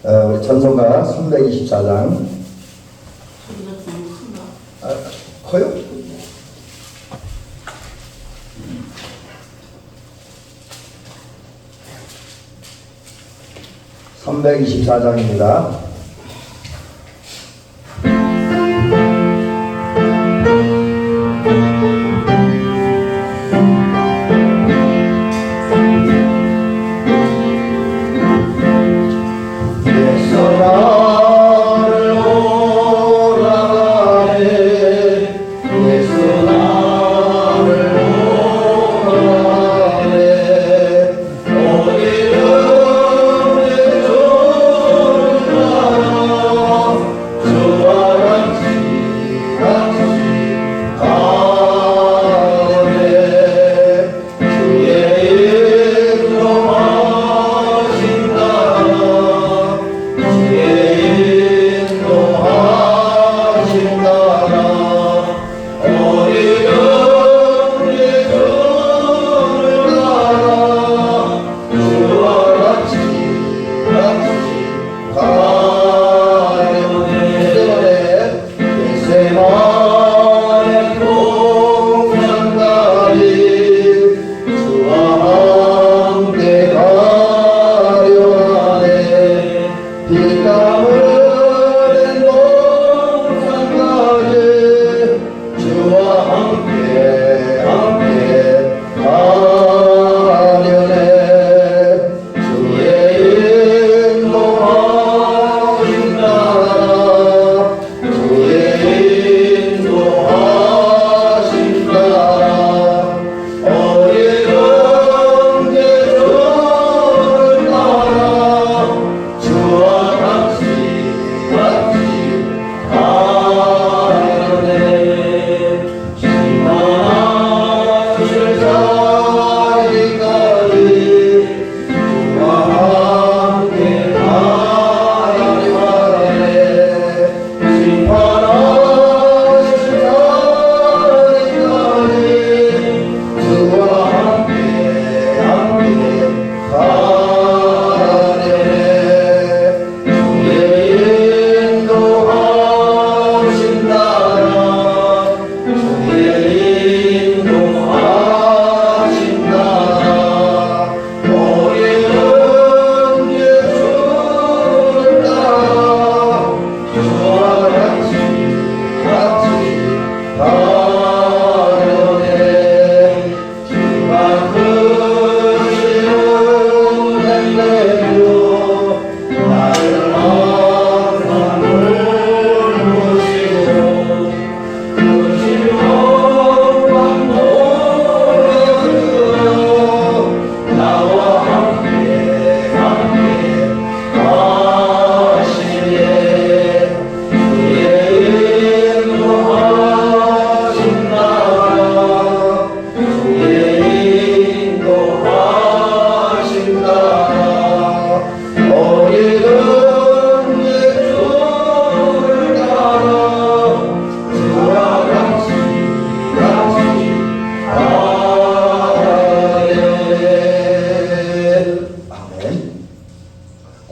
우리 전서가 324장. 커요? (324장입니다)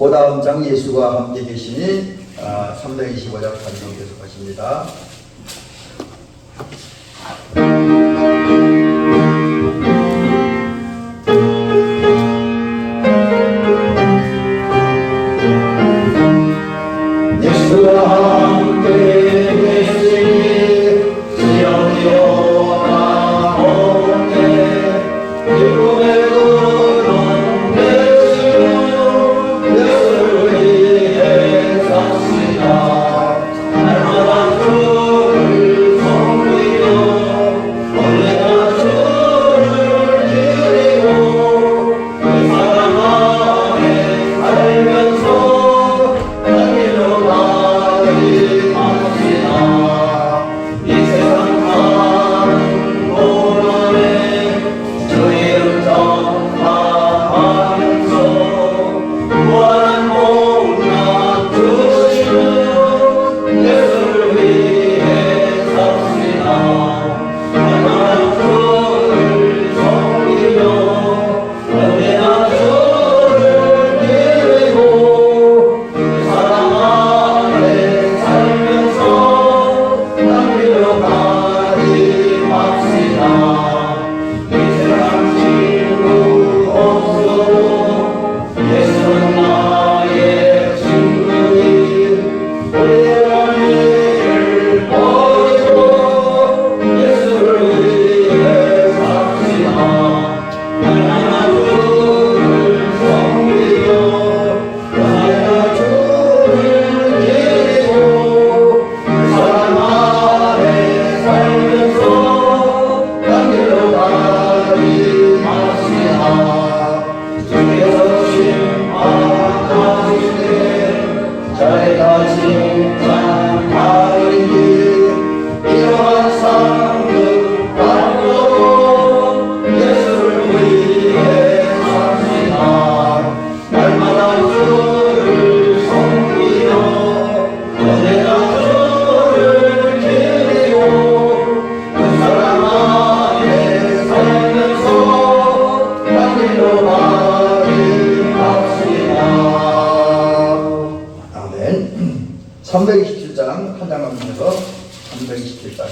그 다음 장 예수가 함께 계시니 325장 단정 계속하십니다. 날마다 327장 한 장만 보면서 327장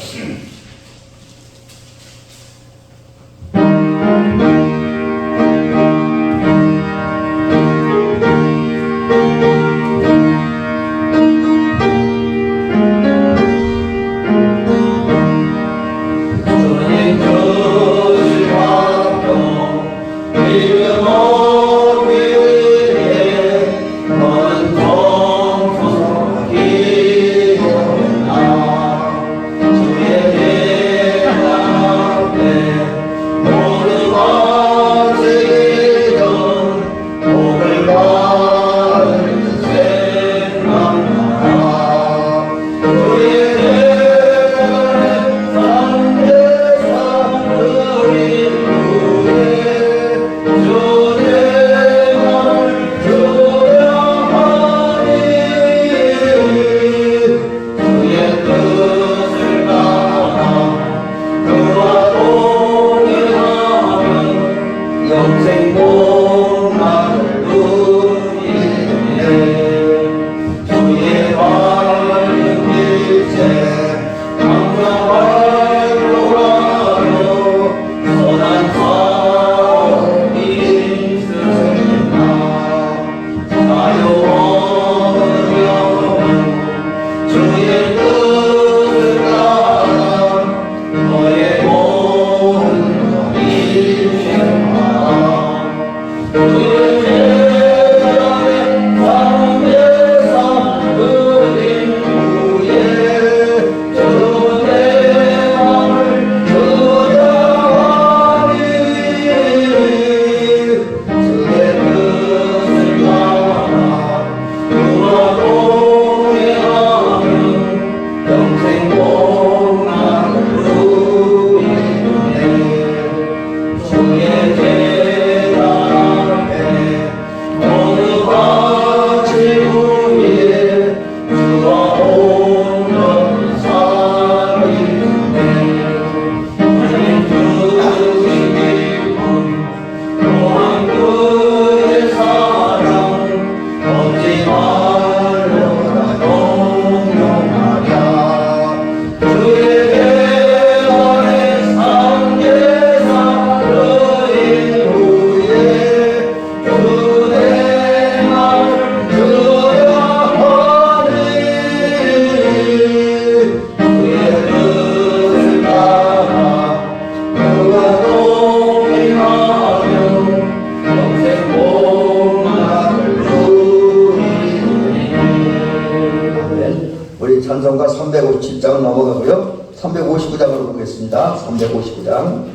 찬송가 357장을 넘어가고요. 359장으로 보겠습니다. 359장.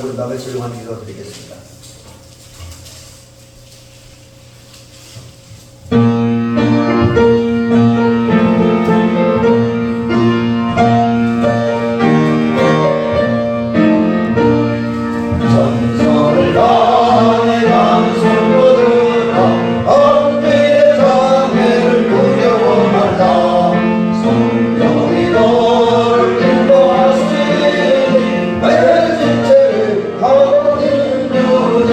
부른 다음에 조용한 기도 드리겠습니다. 내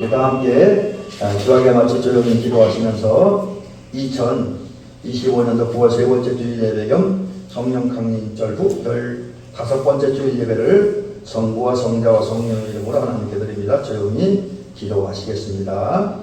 다 함께 주하게 마치 조용히 기도하시면서 2025년도 9월 세 번째 주일 예배 겸 성령 강림절 후 15번째 주일 예배를 성부와 성자와 성령의 이름으로 하나님께 드립니다. 조용히 기도하시겠습니다.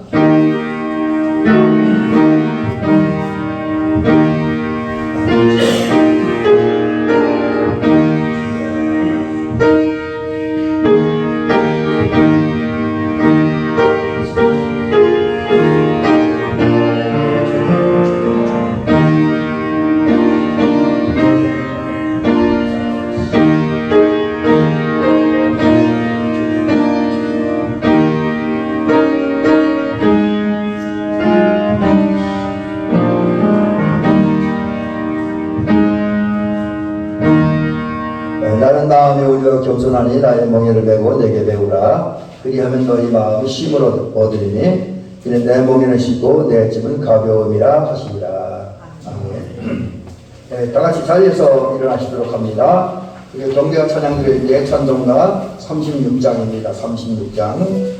나는 마음에 올려 겸손하니 나의 멍에를 메고 내게 배우라. 그리하면 너희 마음이 쉼을 얻으리니 이는 내 멍에는 쉽고 내 짐은 가벼움이라 하시니라. 아멘. 네, 다 같이 자리에서 일어나시도록 합니다. 그리고 경배와 찬양 드릴 때 찬송가 36장입니다. 36장.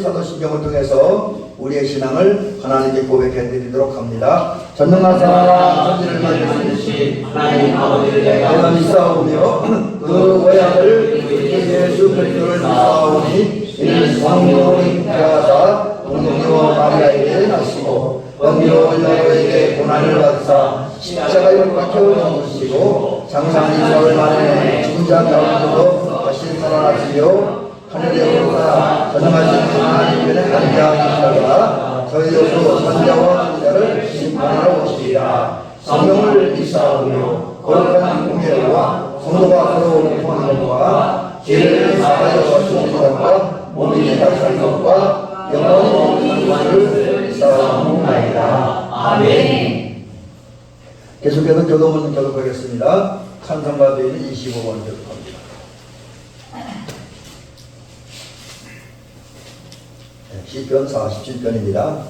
사도신경을 통해서 우리의 신앙을 하나님께 고백해 드리도록 합니다. 전능하사 천지를 만드신 하나님 아버지를 내가 믿사오며 그 외아들 예수 그리스도를 믿사오니 이는 성령으로 잉태하사 동정녀 마리아에게 나시고 원비로 여러에게 고난을 받으사 십자가에 박혀 죽으시고 장사한 2사흘 만에 죽은 자 가운데로 다시 살아나시려 하늘에 오르사 전능하신 하나님께는 앉아계시다가 저희로서 선자와 후자를 심판하러 오시리라. 성령을 믿사오며 거룩한 공예와 성도가 서로 공통하는 것과 죄를 사하여 주신 것과 몸이 다스린 것과 영원히 모든 것을 믿사옵나이다. 아멘. 계속해서 교도문 교독하겠습니다. 찬송가 되어 있는 25번 교독합니다. 시편 47편입니다.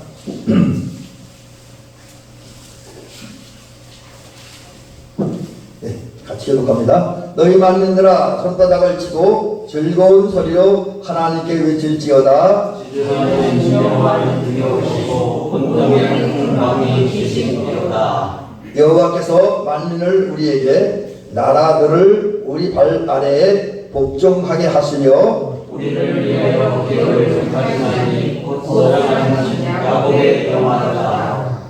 네, 같이 교독합니다. 너희 만민들아 손바닥을 치고 즐거운 소리로 하나님께 외칠지어다. 주는 여호와는 두려우시고 온통에 공감이 계시니로다. 여호와께서 만민을 우리에게 나라들을 우리 발 아래에 복종하게 하시며 우리를 위하여 기도를 하시나니 곧 거듭나신 야곱의 영화로다.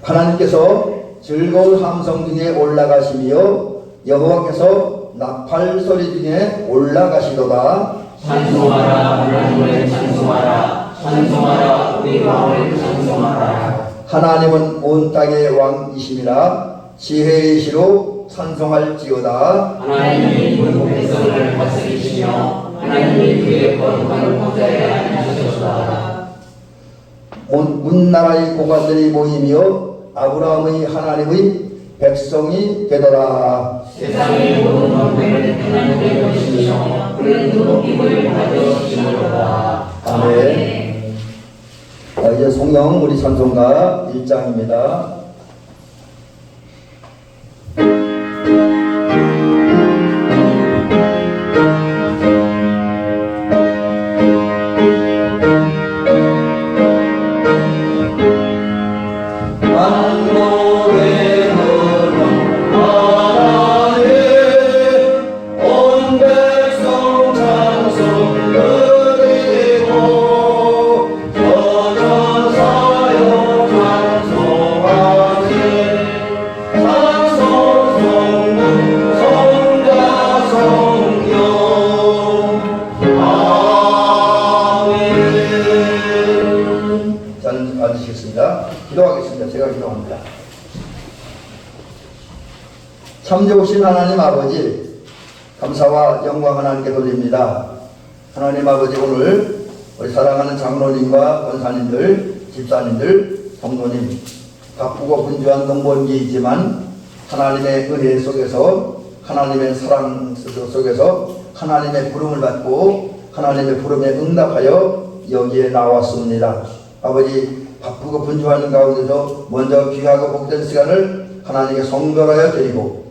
하나님께서 즐거운 함성 중에 올라가시며 여호와께서 나팔 소리 중에 올라가시도다. 찬송하라 하나님을 찬송하라 찬송하라 우리 왕을 찬송하라. 하나님은 온 땅의 왕이심이라 지혜의 시로 찬송할지어다. 하나님이 문 백성을 다스리시며 하나님이 그의 거룩한 보좌에 앉으셨다. 온 나라의 고관들이 모이며 아브라함의 하나님의 백성이 되더라. 세상의 모든 왕들은 하나님의 것이며 그의 누룩임을 받으시노라. 아멘. 이제 성령 우리 찬송가 1장입니다. 기도하겠습니다. 제가 기도합니다. 참 좋으신 하나님 아버지, 감사와 영광 하나님께 돌립니다. 하나님 아버지, 오늘 우리 사랑하는 장로님과 권사님들, 집사님들, 성도님, 바쁘고 분주한 농번기이지만 하나님의 은혜 속에서, 하나님의 사랑 속에서 하나님의 부름을 받고 하나님의 부름에 응답하여 여기에 나왔습니다. 아버지, 바쁘고 분주하는 가운데서 먼저 귀하고 복된 시간을 하나님께 성별하여 드리고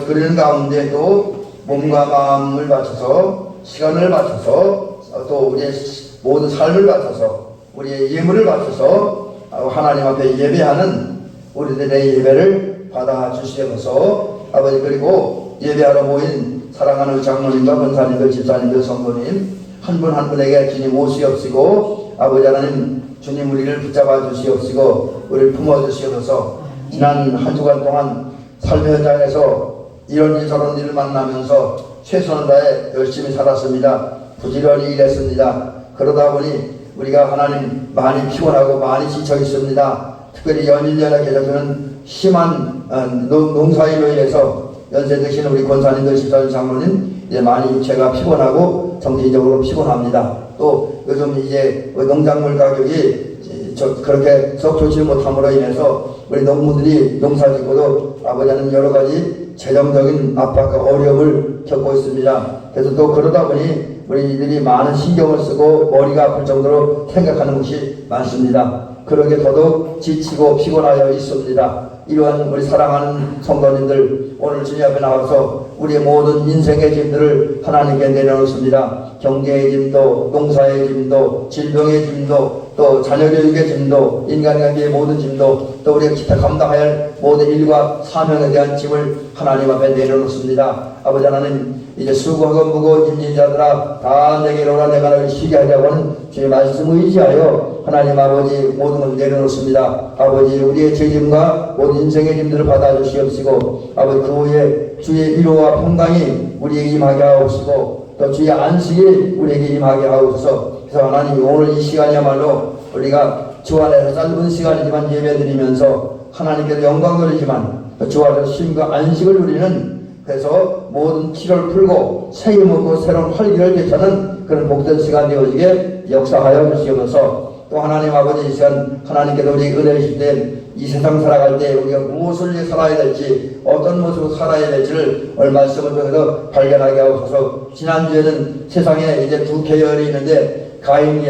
그리는 가운데도 몸과 마음을 바쳐서 시간을 바쳐서 또 우리의 모든 삶을 바쳐서 우리의 예물을 바쳐서 하나님 앞에 예배하는 우리들의 예배를 받아 주시옵소서. 아버지, 그리고 예배하러 모인 사랑하는 장로님과 권사님들, 집사님들, 성도님 한 분 한 분에게 주님 오시옵시고 아버지 하나님 주님 우리를 붙잡아 주시옵시고 우리를 품어 주시옵소서. 지난 한 주간 동안 삶의 현장에서 이런 일 저런 일을 만나면서 최선을 다해 열심히 살았습니다. 부지런히 일했습니다. 그러다 보니 우리가 하나님 많이 피곤하고 많이 지쳐 있습니다. 특별히 연일연에 계속되는 심한 농사일로 인해서 연세 드신 우리 권사님들, 집사님, 장로님 이제 많이 육체가 피곤하고 정신적으로 피곤합니다. 또 요즘 이제 농작물 가격이 그렇게 썩 좋지 못함으로 인해서 우리 농부들이 농사짓고도 아버지는 여러 가지 재정적인 압박과 어려움을 겪고 있습니다. 그래서 또 그러다 보니 우리들이 많은 신경을 쓰고 머리가 아플 정도로 생각하는 것이 많습니다. 그러게 더더욱 지치고 피곤하여 있습니다. 이러한 우리 사랑하는 성도님들, 오늘 주님 앞에 나와서 우리의 모든 인생의 짐들을 하나님께 내려놓습니다. 경제의 짐도, 농사의 짐도, 질병의 짐도, 또 자녀교육의 짐도, 인간관계의 모든 짐도, 또 우리가 기타 감당해야 할 모든 일과 사명에 대한 짐을 하나님 앞에 내려놓습니다. 아버지 하나님, 이제 수고하고 무거운 짐진자들아 다 내게로 오라, 내가 너를 쉬게 하자고 하는 주의 말씀 의지하여 하나님 아버지 모든 걸 내려놓습니다. 아버지, 우리의 죄짐과 모든 인생의 짐들을 받아주시옵시고 아버지, 그 후에 주의 위로와 평강이 우리에게 임하게 하옵시고 또 주의 안식이 우리에게 임하게 하옵소서. 그래서 하나님, 오늘 이 시간이야말로 우리가 주 안에서 짧은 시간이지만 예배드리면서 하나님께도 영광 돌리지만 주 안에서 쉼과 안식을 누리는, 그래서 모든 치료를 풀고 새 힘을 얻고 새로운 활기를 되찾는 그런 복된 시간 되어지게 역사하여 주시옵소서. 또 하나님 아버지, 이 시간 하나님께서 우리 은혜를 주실 때 이 세상 살아갈 때 우리가 무엇을 위해 살아야 될지, 어떤 모습으로 살아야 될지를 오늘 말씀을 통해서 발견하게 하옵소서. 지난주에는 세상에 이제 두 계열이 있는데 가인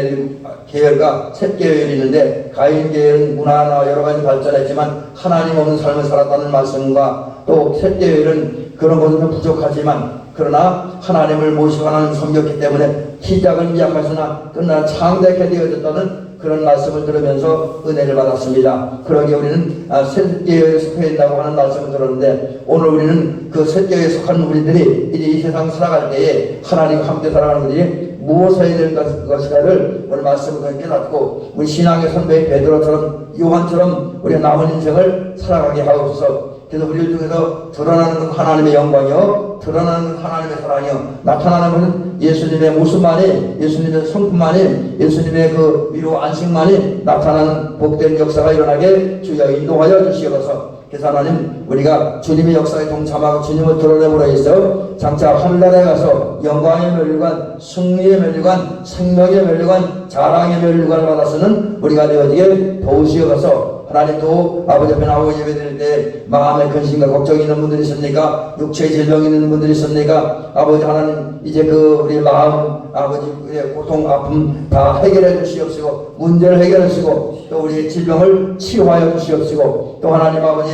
계열과 셋 계열이 있는데, 가인 계열은 문화나 여러 가지 발전했지만 하나님 없는 삶을 살았다는 말씀과, 또 셋 계열은 그런 것은 부족하지만 그러나 하나님을 모시고 하나님을 섬겼기 때문에 시작은 미약하시나 끝나 창대케 되어졌다는 그런 말씀을 들으면서 은혜를 받았습니다. 그러기에 우리는 셋교회에 속해 있다고 하는 말씀을 들었는데, 오늘 우리는 그 셋교회에 속한 우리들이 이제 이 세상 살아갈 때에 하나님과 함께 살아가는 것이 무엇을 해야 될 것인가를 오늘 말씀을 통해 깨닫고, 우리 신앙의 선배인 베드로처럼 요한처럼 우리가 남은 인생을 살아가게 하옵소서. 그래서 우리를 통해서 드러나는 하나님의 영광이요, 드러나는 하나님의 사랑이요, 나타나는 것은 예수님의 모습만이, 예수님의 성품만이, 예수님의 그 위로 안식만이 나타나는 복된 역사가 일어나게 주여 인도하여 주시옵소서. 그래서 하나님, 우리가 주님의 역사에 동참하고 주님을 드러내므로 해서 장차 하늘나라에 가서 영광의 멸류관, 승리의 멸류관, 생명의 멸류관, 자랑의 멸류관을 받아서는 우리가 되어지게 도우시옵소서. 하나님도 아버지 앞에 나오고 예배드릴 때 마음의 근심과 걱정이 있는 분들이 있습니까? 육체의 질병이 있는 분들이 있습니까? 아버지 하나님, 이제 그 우리 마음, 아버지의 고통, 아픔 다 해결해 주시옵시고, 문제를 해결해 주시고, 또 우리의 질병을 치유하여 주시옵시고, 또 하나님 아버지,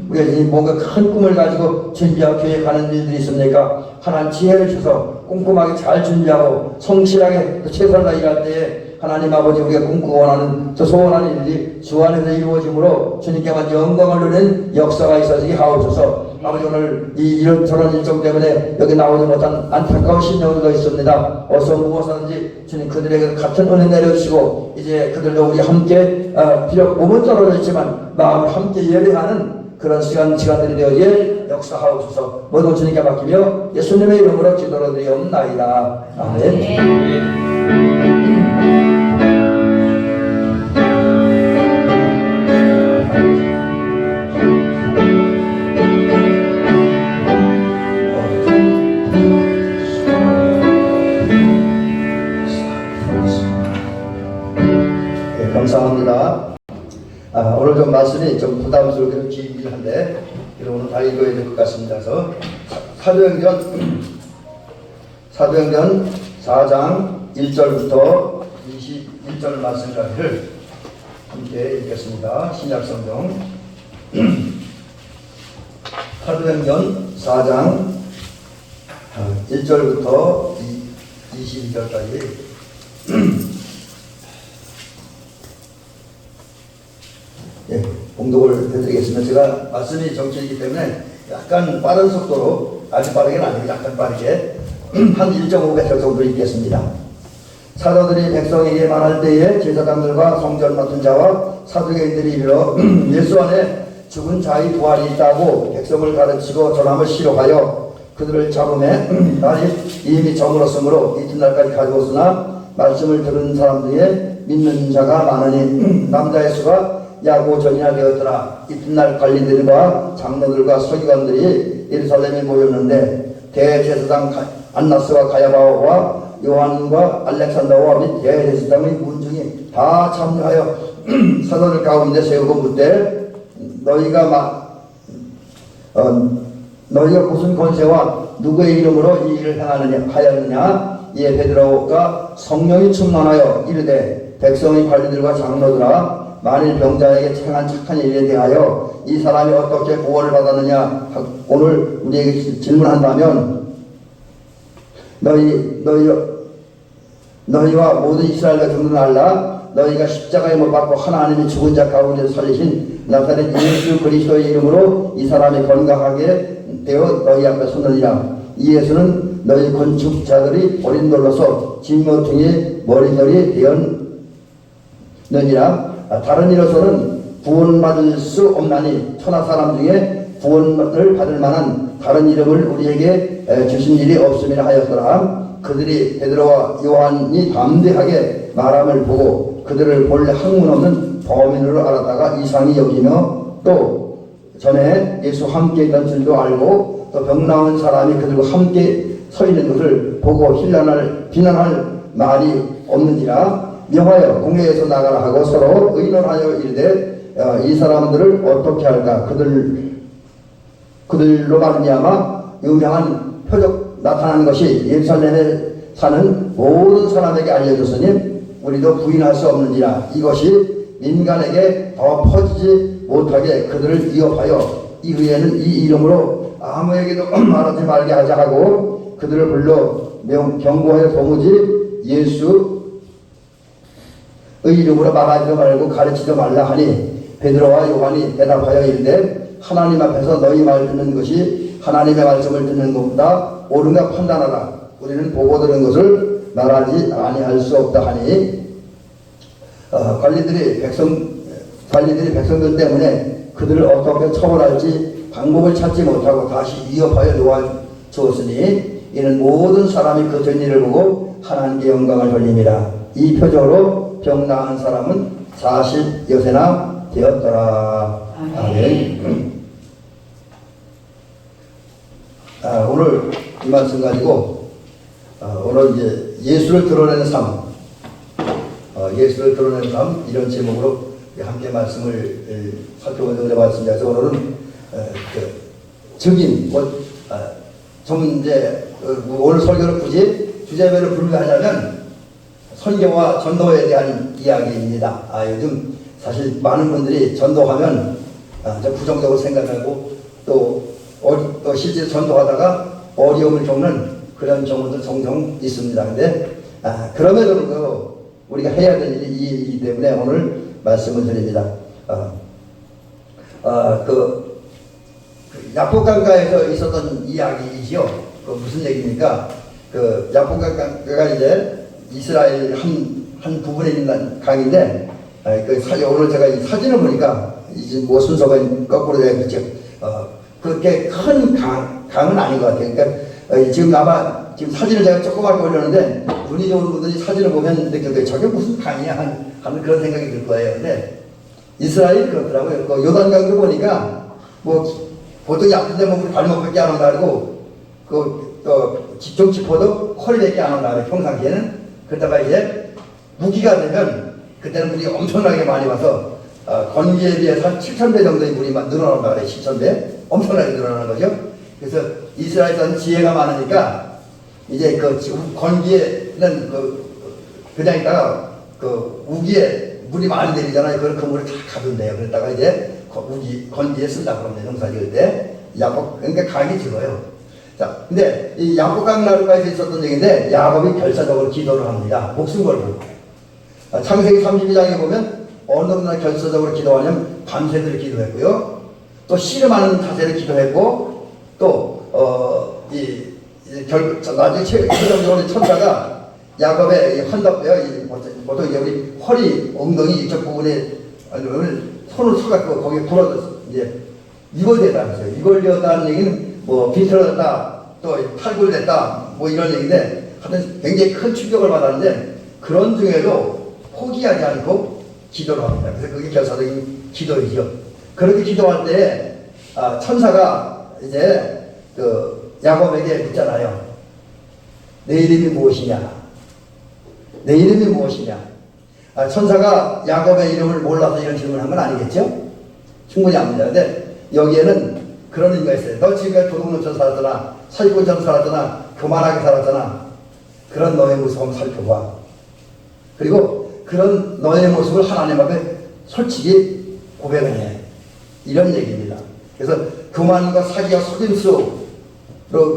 우리가 뭔가 큰 꿈을 가지고 준비하고 계획하는 일들이 있습니까? 하나님 지혜를 주셔서 꼼꼼하게 잘 준비하고 성실하게 최선을 다해 일할 때에 하나님 아버지, 우리가 꿈꾸고 원하는 저 소원하는 일이 주 안에서 이루어짐으로 주님께만 영광을 누리는 역사가 있어지게 하옵소서. 아버지, 오늘 이런저런 일정 때문에 여기 나오지 못한 안타까운 심령들도 있습니다. 어서 무엇하든지 주님 그들에게 같은 은혜 내려주시고, 이제 그들도 우리 함께 비록 몸은 떨어져 있지만 마음을 함께 예배하는 그런 시간들이 되어지게 역사하옵소서. 모든 주님께 맡기며 예수님의 이름으로 기도를 드리옵나이다. 아멘. 감사합니다. 오늘 좀 말씀이 좀 부담스럽게 길긴 한데, 그래서 오늘 다 읽어야 될 것 같습니다. 그래서 사도행전 4장 1절부터 21절 말씀까지를 함께 읽겠습니다. 신약성경 사도행전 4장 1절부터 22절까지 예, 봉독을 해드리겠습니다. 제가 말씀이 정치이기 때문에 약간 빠른 속도로, 아주 빠르게는 아니고 약간 빠르게 한 1.5배 정도 읽겠습니다. 사도들이 백성에게 말할 때에 제사장들과 성전 맡은 자와 사두개인들이 이르러 예수 안에 죽은 자의 부활이 있다고 백성을 가르치고 전함을 시록하여 그들을 잡음에 날이 이미 저물었으므로 이튿날까지 가져오으나 말씀을 들은 사람 중에 믿는 자가 많으니 남자의 수가 약 5천이나 되었더라. 이튿날 관리들과 장로들과 서기관들이 예루살렘에 모였는데 대제사장 안나스와 가야바와 요한과 알렉산더와 및 대제사장의 문중이 다 참여하여 사도들 가운데 세우고 묻되 너희가 무슨 권세와 누구의 이름으로 이 일을 하였느냐? 이에 베드로가 성령이 충만하여 이르되 백성의 관리들과 장로들아, 만일 병자에게 행한 착한 일에 대하여 이 사람이 어떻게 구원을 받았느냐 오늘 우리에게 질문한다면, 너희와 모든 이스라엘 백성들은 알라. 너희가 십자가에 못 박고 하나님이 죽은 자 가운데 살리신 나사렛 예수 그리스도의 이름으로 이 사람이 건강하게 되어 너희 앞에 서느니라. 이 예수는 너희 건축자들이 어린 돌로서 진모퉁이 머리털이 되었느니라. 다른 이로서는 구원받을 수 없나니 천하 사람 중에 구원을 받을 만한 다른 이름을 우리에게 주신 일이 없음이라 하였더라. 그들이 베드로와 요한이 담대하게 말함을 보고 그들을 본래 학문 없는 범인으로 알았다가 이상히 여기며, 또 전에 예수 함께 있던 줄도 알고 또 병 나은 사람이 그들과 함께 서 있는 것을 보고 비난할 말이 없는지라. 명하여 공회에서 나가라 하고 서로 의논하여 이르되 이 사람들을 어떻게 할까? 그들로 말미암아 유명한 표적 나타나는 것이 예루살렘에 사는 모든 사람에게 알려졌으니 우리도 부인할 수 없는지라. 이것이 민간에게 더 퍼지지 못하게 그들을 위협하여 이후에는 이 이름으로 아무에게도 말하지 말게 하자 하고 그들을 불러 경고하여 도무지 예수 이름으로 말하지도 말고 가르치지도 말라 하니 베드로와 요한이 대답하여 이르되 하나님 앞에서 너희 말 듣는 것이 하나님의 말씀을 듣는 것보다 옳은가 판단하라. 우리는 보고 들은 것을 말하지 아니할 수 없다 하니 관리들이 백성들 때문에 그들을 어떻게 처벌할지 방법을 찾지 못하고 다시 위협하여 놓아 주었으니 이는 모든 사람이 그 된 일을 보고 하나님께 영광을 돌립니다. 이 표적으로 병 나은 사람은 40여세나 되었더라. 아멘. 오늘 이 말씀 가지고 오늘 이제 예수를 드러내는 삶, 예수를 드러내는 삶 이런 제목으로 함께 말씀을 살펴보는 은혜 받습니다. 그래서 오늘은 적인 좀 이제 오늘 설교를 굳이 주제별로 분류하자면 선교와 전도에 대한 이야기입니다. 요즘 사실 많은 분들이 전도하면 부정적으로 생각하고 또 실제 전도하다가 어려움을 겪는 그런 경우도 종종 있습니다. 근데 그럼에도 불구하고 우리가 해야 될 일이 이 일이기 때문에 오늘 말씀을 드립니다. 그 야복강가에서 있었던 이야기이지요. 그 무슨 얘기입니까? 그 야복강가가 이제 이스라엘 한 부분에 있는 강인데, 오늘 제가 이 사진을 보니까 이제 뭐 순서가 거꾸로 되어 있죠. 그렇게 큰 강은 아닌 것 같아요. 그러니까 지금 아마 지금 사진을 제가 조그맣게 올렸는데 눈이 좋은 분들이 사진을 보면 느껴요. 저게 무슨 강이야 하는 그런 생각이 들 거예요. 근데 이스라엘이 그렇더라고요. 그 요단강도 보니까 뭐 보통 약한데 뭐 발목밖에 안 온다 그러고 집중 지포도 허리밖에 안 온다 그래요. 평상시에는. 그러다가 이제 무기가 되면 그때는 물이 엄청나게 많이 와서 건기에 비해서 한 7,000배 정도의 물이 늘어난다 그래요. 7,000배. 엄청나게 늘어나는 거죠. 그래서 이스라엘에서는 지혜가 많으니까 이제 그 건기에는 그냥 있다가 그 우기에 물이 많이 내리잖아요. 그 물을 다 가둔대요. 그랬다가 이제 건기에 쓴다 그럽니다. 농사 지을 때. 그러니까 강이 죽어요. 자, 근데 이 야복강 나루가에서 있었던 얘기인데 야곱이 결사적으로 기도를 합니다. 목숨 걸고. 창세기 32장에 보면 어느 날 결사적으로 기도하냐면 밤새도록 기도했고요. 또 씨름하는 자세를 기도했고 또 나중에 최종적으로 천사가 야곱의 헌덕뼈 보통 이제 우리 허리 엉덩이 이쪽 부분에 손을 쳐갖고 거기에 굴어서 이제 이골되다면서요. 이골되었다는 얘기는 뭐 비틀어졌다 또 탈골됐다 뭐 이런 얘기인데 하여튼 굉장히 큰 충격을 받았는데 그런 중에도 포기하지 않고 기도를 합니다. 그래서 그게 결사적인 기도이죠. 그렇게 기도할 때 천사가 이제 그 야곱에게 묻잖아요. 내 이름이 무엇이냐? 내 이름이 무엇이냐? 천사가 야곱의 이름을 몰라서 이런 질문을 한 건 아니겠죠? 충분히 압니다. 근데 여기에는 그런 의미가 있어요. 너 지금까지 도둑놈처럼 살았잖아. 사기꾼처럼 살았잖아. 교만하게 살았잖아. 그런 너의 모습을 한번 살펴봐. 그리고 그런 너의 모습을 하나님 앞에 솔직히 고백을 해. 이런 얘기입니다. 그래서 교만과 사기와 속임수로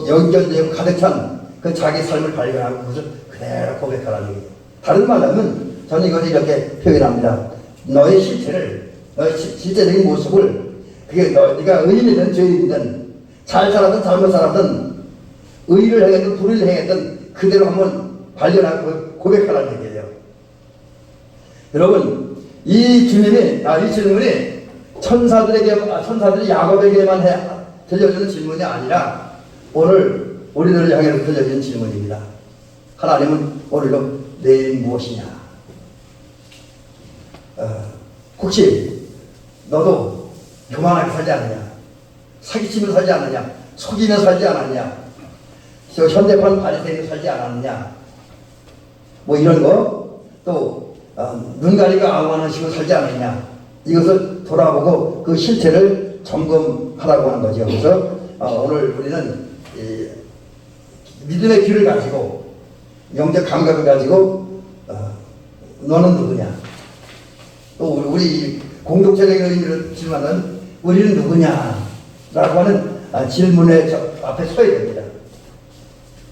연결되고 가득 찬 그 자기 삶을 발견하고 그것을 그대로 고백하라는 얘기예요. 다른 말로 하면 저는 이것을 이렇게 표현합니다. 너의 실체를, 너의 실제적인 모습을 그게 네가 의인이든 죄인이든 잘 살았든 잘못 살았든 의를 행했든 불의를 행했든 그대로 한번 발견하고 고백하라는 얘기예요. 여러분 이 질문이 천사들이 야곱에게만 들려주는 질문이 아니라 오늘 우리들을 향해서 들려주는 질문입니다. 하나님은 오늘도 내 이름이 무엇이냐? 혹시 너도 교만하게 살지 않느냐? 사기치며 살지 않느냐? 속이며 살지 않았냐? 저 현대판 바리새인으로 살지 않았느냐? 뭐 이런 거? 또 눈 가리고 아무하는 식으로 살지 않느냐? 이것을 돌아보고 그 실체를 점검하라고 하는 거죠. 그래서 오늘 우리는 믿음의 귀를 가지고 영적 감각을 가지고 너는 누구냐? 또 우리 공동체적인 의미로 질문하는 우리는 누구냐? 라고 하는 질문에 앞에 서야 됩니다.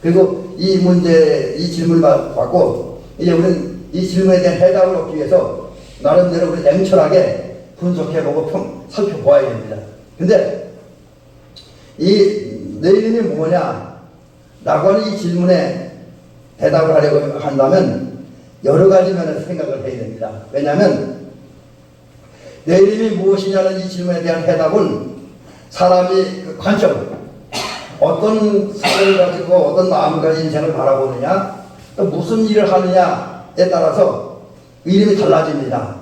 그리고 이 질문을 받고 이제 우리는 이 질문에 대한 해답을 얻기 위해서 나름대로 우리 냉철하게 분석해보고 살펴보아야 됩니다. 근데 내 이름이 뭐냐? 라고 하는 이 질문에 대답을 하려고 한다면 여러 가지 면에서 생각을 해야 됩니다. 왜냐하면 내 이름이 무엇이냐는 이 질문에 대한 해답은 사람이 그 관점, 어떤 사회를 가지고 어떤 마음을 가지고 인생을 바라보느냐, 또 무슨 일을 하느냐에 따라서 이름이 달라집니다.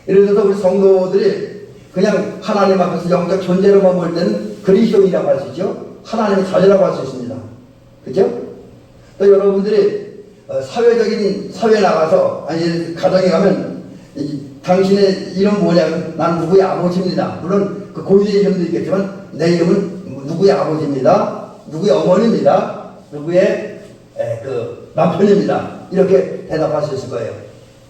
예를 들어서 우리 성도들이 그냥 하나님 앞에서 영적 존재로만 볼 때는 그리스도인이라고 할 수 있죠. 하나님의 자녀라고 할 수 있습니다. 그죠? 또 여러분들이 사회적인 사회에 나가서 아니 가정에 가면 당신의 이름 뭐냐면 난 누구의 아버지입니다. 물론 그 고유의 이름도 있겠지만 내 이름은 누구의 아버지입니다. 누구의 어머니입니다. 누구의 그 남편입니다. 이렇게 대답할 수 있을 거예요.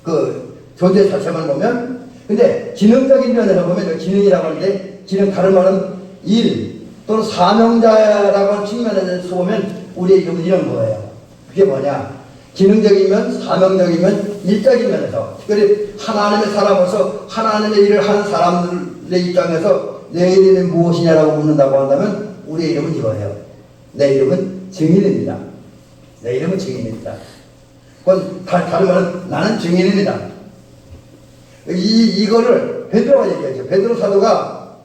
그 존재 자체만 보면. 근데 기능적인 면에서 보면 기능이라고 하는데 기능 다른 말은 일 또는 사명자라고 하는 측면에서 보면 우리의 이름은 이런 거예요. 그게 뭐냐? 기능적인 면, 사명적인 면, 일적인 면에서 특별히 하나님의 사람으로서 하나님의 일을 하는 사람들의 입장에서 내 이름이 무엇이냐라고 묻는다고 한다면 우리의 이름은 이거예요. 내 이름은 증인입니다. 내 이름은 증인입니다. 그건 다른 말은 나는 증인입니다. 이거를 베드로가 얘기하죠. 베드로 사도가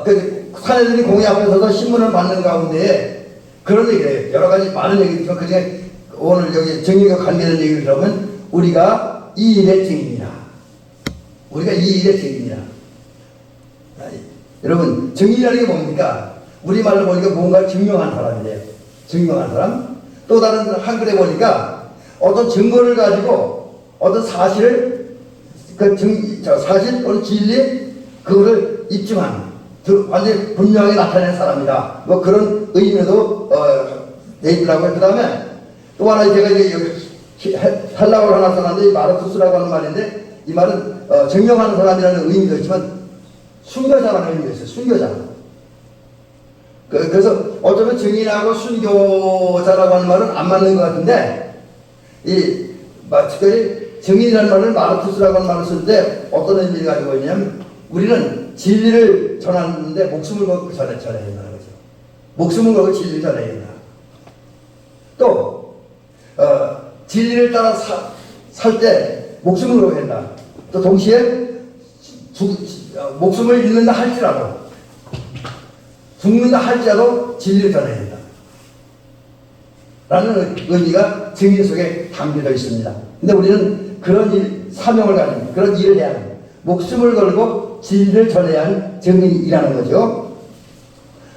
그 사내들이 공회 앞에 서서 신문을 받는 가운데에 그런 얘기를 해요. 여러 가지 많은 얘기지만 그 중에 오늘 여기 증인과 관계된 얘기를 들으면 우리가 이 일의 증인이다. 우리가 이 일의 증인이다. 여러분 증인이라는 게 뭡니까? 우리말로 보니까 뭔가 증명한 사람이래요. 증명한 사람. 또 다른 한글에 보니까 어떤 증거를 가지고 어떤 사실을 사실 또는 진리 그거를 입증한 완전히 분명하게 나타낸 사람이다. 뭐 그런 의미도 돼 있더라고요. 그 다음에 또 하나 제가 이제 여기 헬라어를 하나 써놨는데 마르투스라고 하는 말인데 이 말은 증명하는 사람이라는 의미도 있지만 순교자라는 의미가 있어요. 순교자. 그래서 어쩌면 증인하고 순교자라고 하는 말은 안 맞는 것 같은데 특별히 증인이라는 말을 마르투스라고 하는 말을 쓸 때 어떤 의미를 가지고 있냐면 우리는 진리를 전하는데 목숨을 걸고 전해야 된다는 거죠. 목숨을 걸고 진리를 전해야 된다. 또 진리를 따라 살 때 목숨을 걸어야 된다. 또 동시에 목숨을 잃는다 할지라도 죽는다 할지라도 진리를 전해야 된다. 라는 의미가 증인 속에 담겨져 있습니다. 근데 우리는 그런 사명을 가진 그런 일을 해야 합니다. 목숨을 걸고 진리를 전해야 하는 증인이라는 거죠.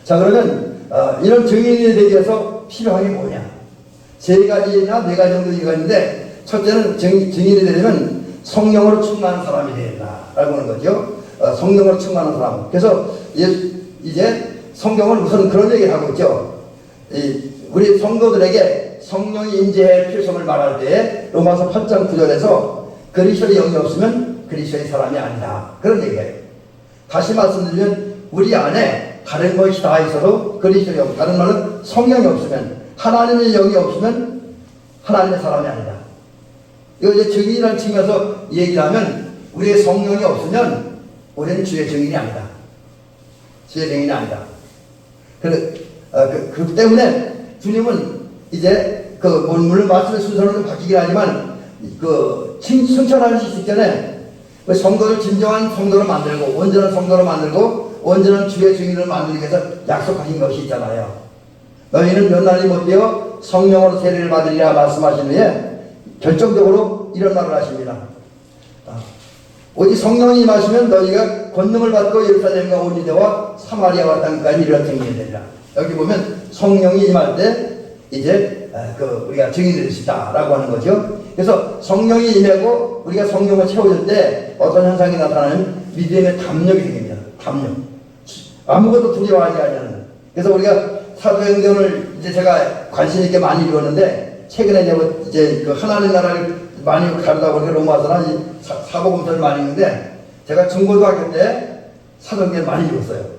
자, 그러면 이런 증인이 되기 위해서 필요한 게 뭐냐? 세 가지나 네 가지 정도 이유가 있는데 첫째는 증인이 되려면 성령으로 충만한 사람이 되야 된다라고 하는 거죠. 성령으로 충만한 사람. 그래서 이제 성경은 우선 그런 얘기를 하고 있죠. 우리 성도들에게 성령이 임재할 필요성을 말할 때 로마서 8장 9절에서 그리스도의 영이 없으면 그리스도의 사람이 아니다. 그런 얘기예요. 다시 말씀드리면 우리 안에 다른 것이 다 있어도 그리스도의 영, 다른 말은 성령이 없으면 하나님의 영이 없으면 하나님의 사람이 아니다. 이거 이제 증인이라는 측면에서 얘기를 하면 우리의 성령이 없으면 우리는 주의 증인이 아니다. 주의 증인이 아니다. 그렇기 때문에 주님은 이제 물론 말씀의 순서는 좀 바뀌긴 하지만 승천하시기 전에 성도를 진정한 성도로 만들고 온전한 성도로 만들고 온전한 주의 증인을 만들기 위해서 약속하신 것이 있잖아요. 너희는 몇 날이 못되어 성령으로 세례를 받으리라 말씀하신 후에 결정적으로 이런 말을 하십니다. 오직 성령이 임하시면 너희가 권능을 받고 예루살렘과 온 유대와 사마리아와 땅까지 이르러 증인이 되리라. 여기 보면 성령이 임할 때 이제 우리가 증인이 될 수 있다라고 하는 거죠. 그래서 성령이 임하고 우리가 성령을 채워줄 때 어떤 현상이 나타나면 믿음의 담력이 생깁니다. 담력. 아무것도 두려워하지 않는. 그래서 우리가 사도행전을 이제 제가 관심 있게 많이 읽었는데 최근에 이제 그 하나님 나라를 많이 가르다 보니까 로마서나 사복음서를 많이 읽는데 제가 중고등학교 때 사도행전 많이 읽었어요.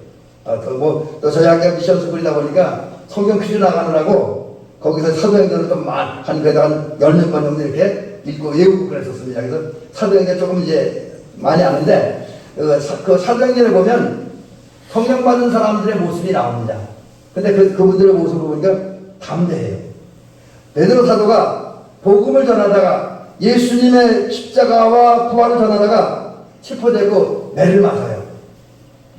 또 저희 학교 미션 스쿨이다 보니까 성경 퀴즈 나가느라고 거기서 사도행전을 좀 한 그래도 한 10몇 번 정도 이렇게 읽고 외우고 그랬었습니다. 그래서 사도행전 조금 이제 많이 아는데, 그 사도행전을 보면 성령 받은 사람들의 모습이 나옵니다. 근데 그분들의 모습을 보니까 담대해요. 베드로 사도가 복음을 전하다가 예수님의 십자가와 부활을 전하다가 체포되고 매를 맞아요.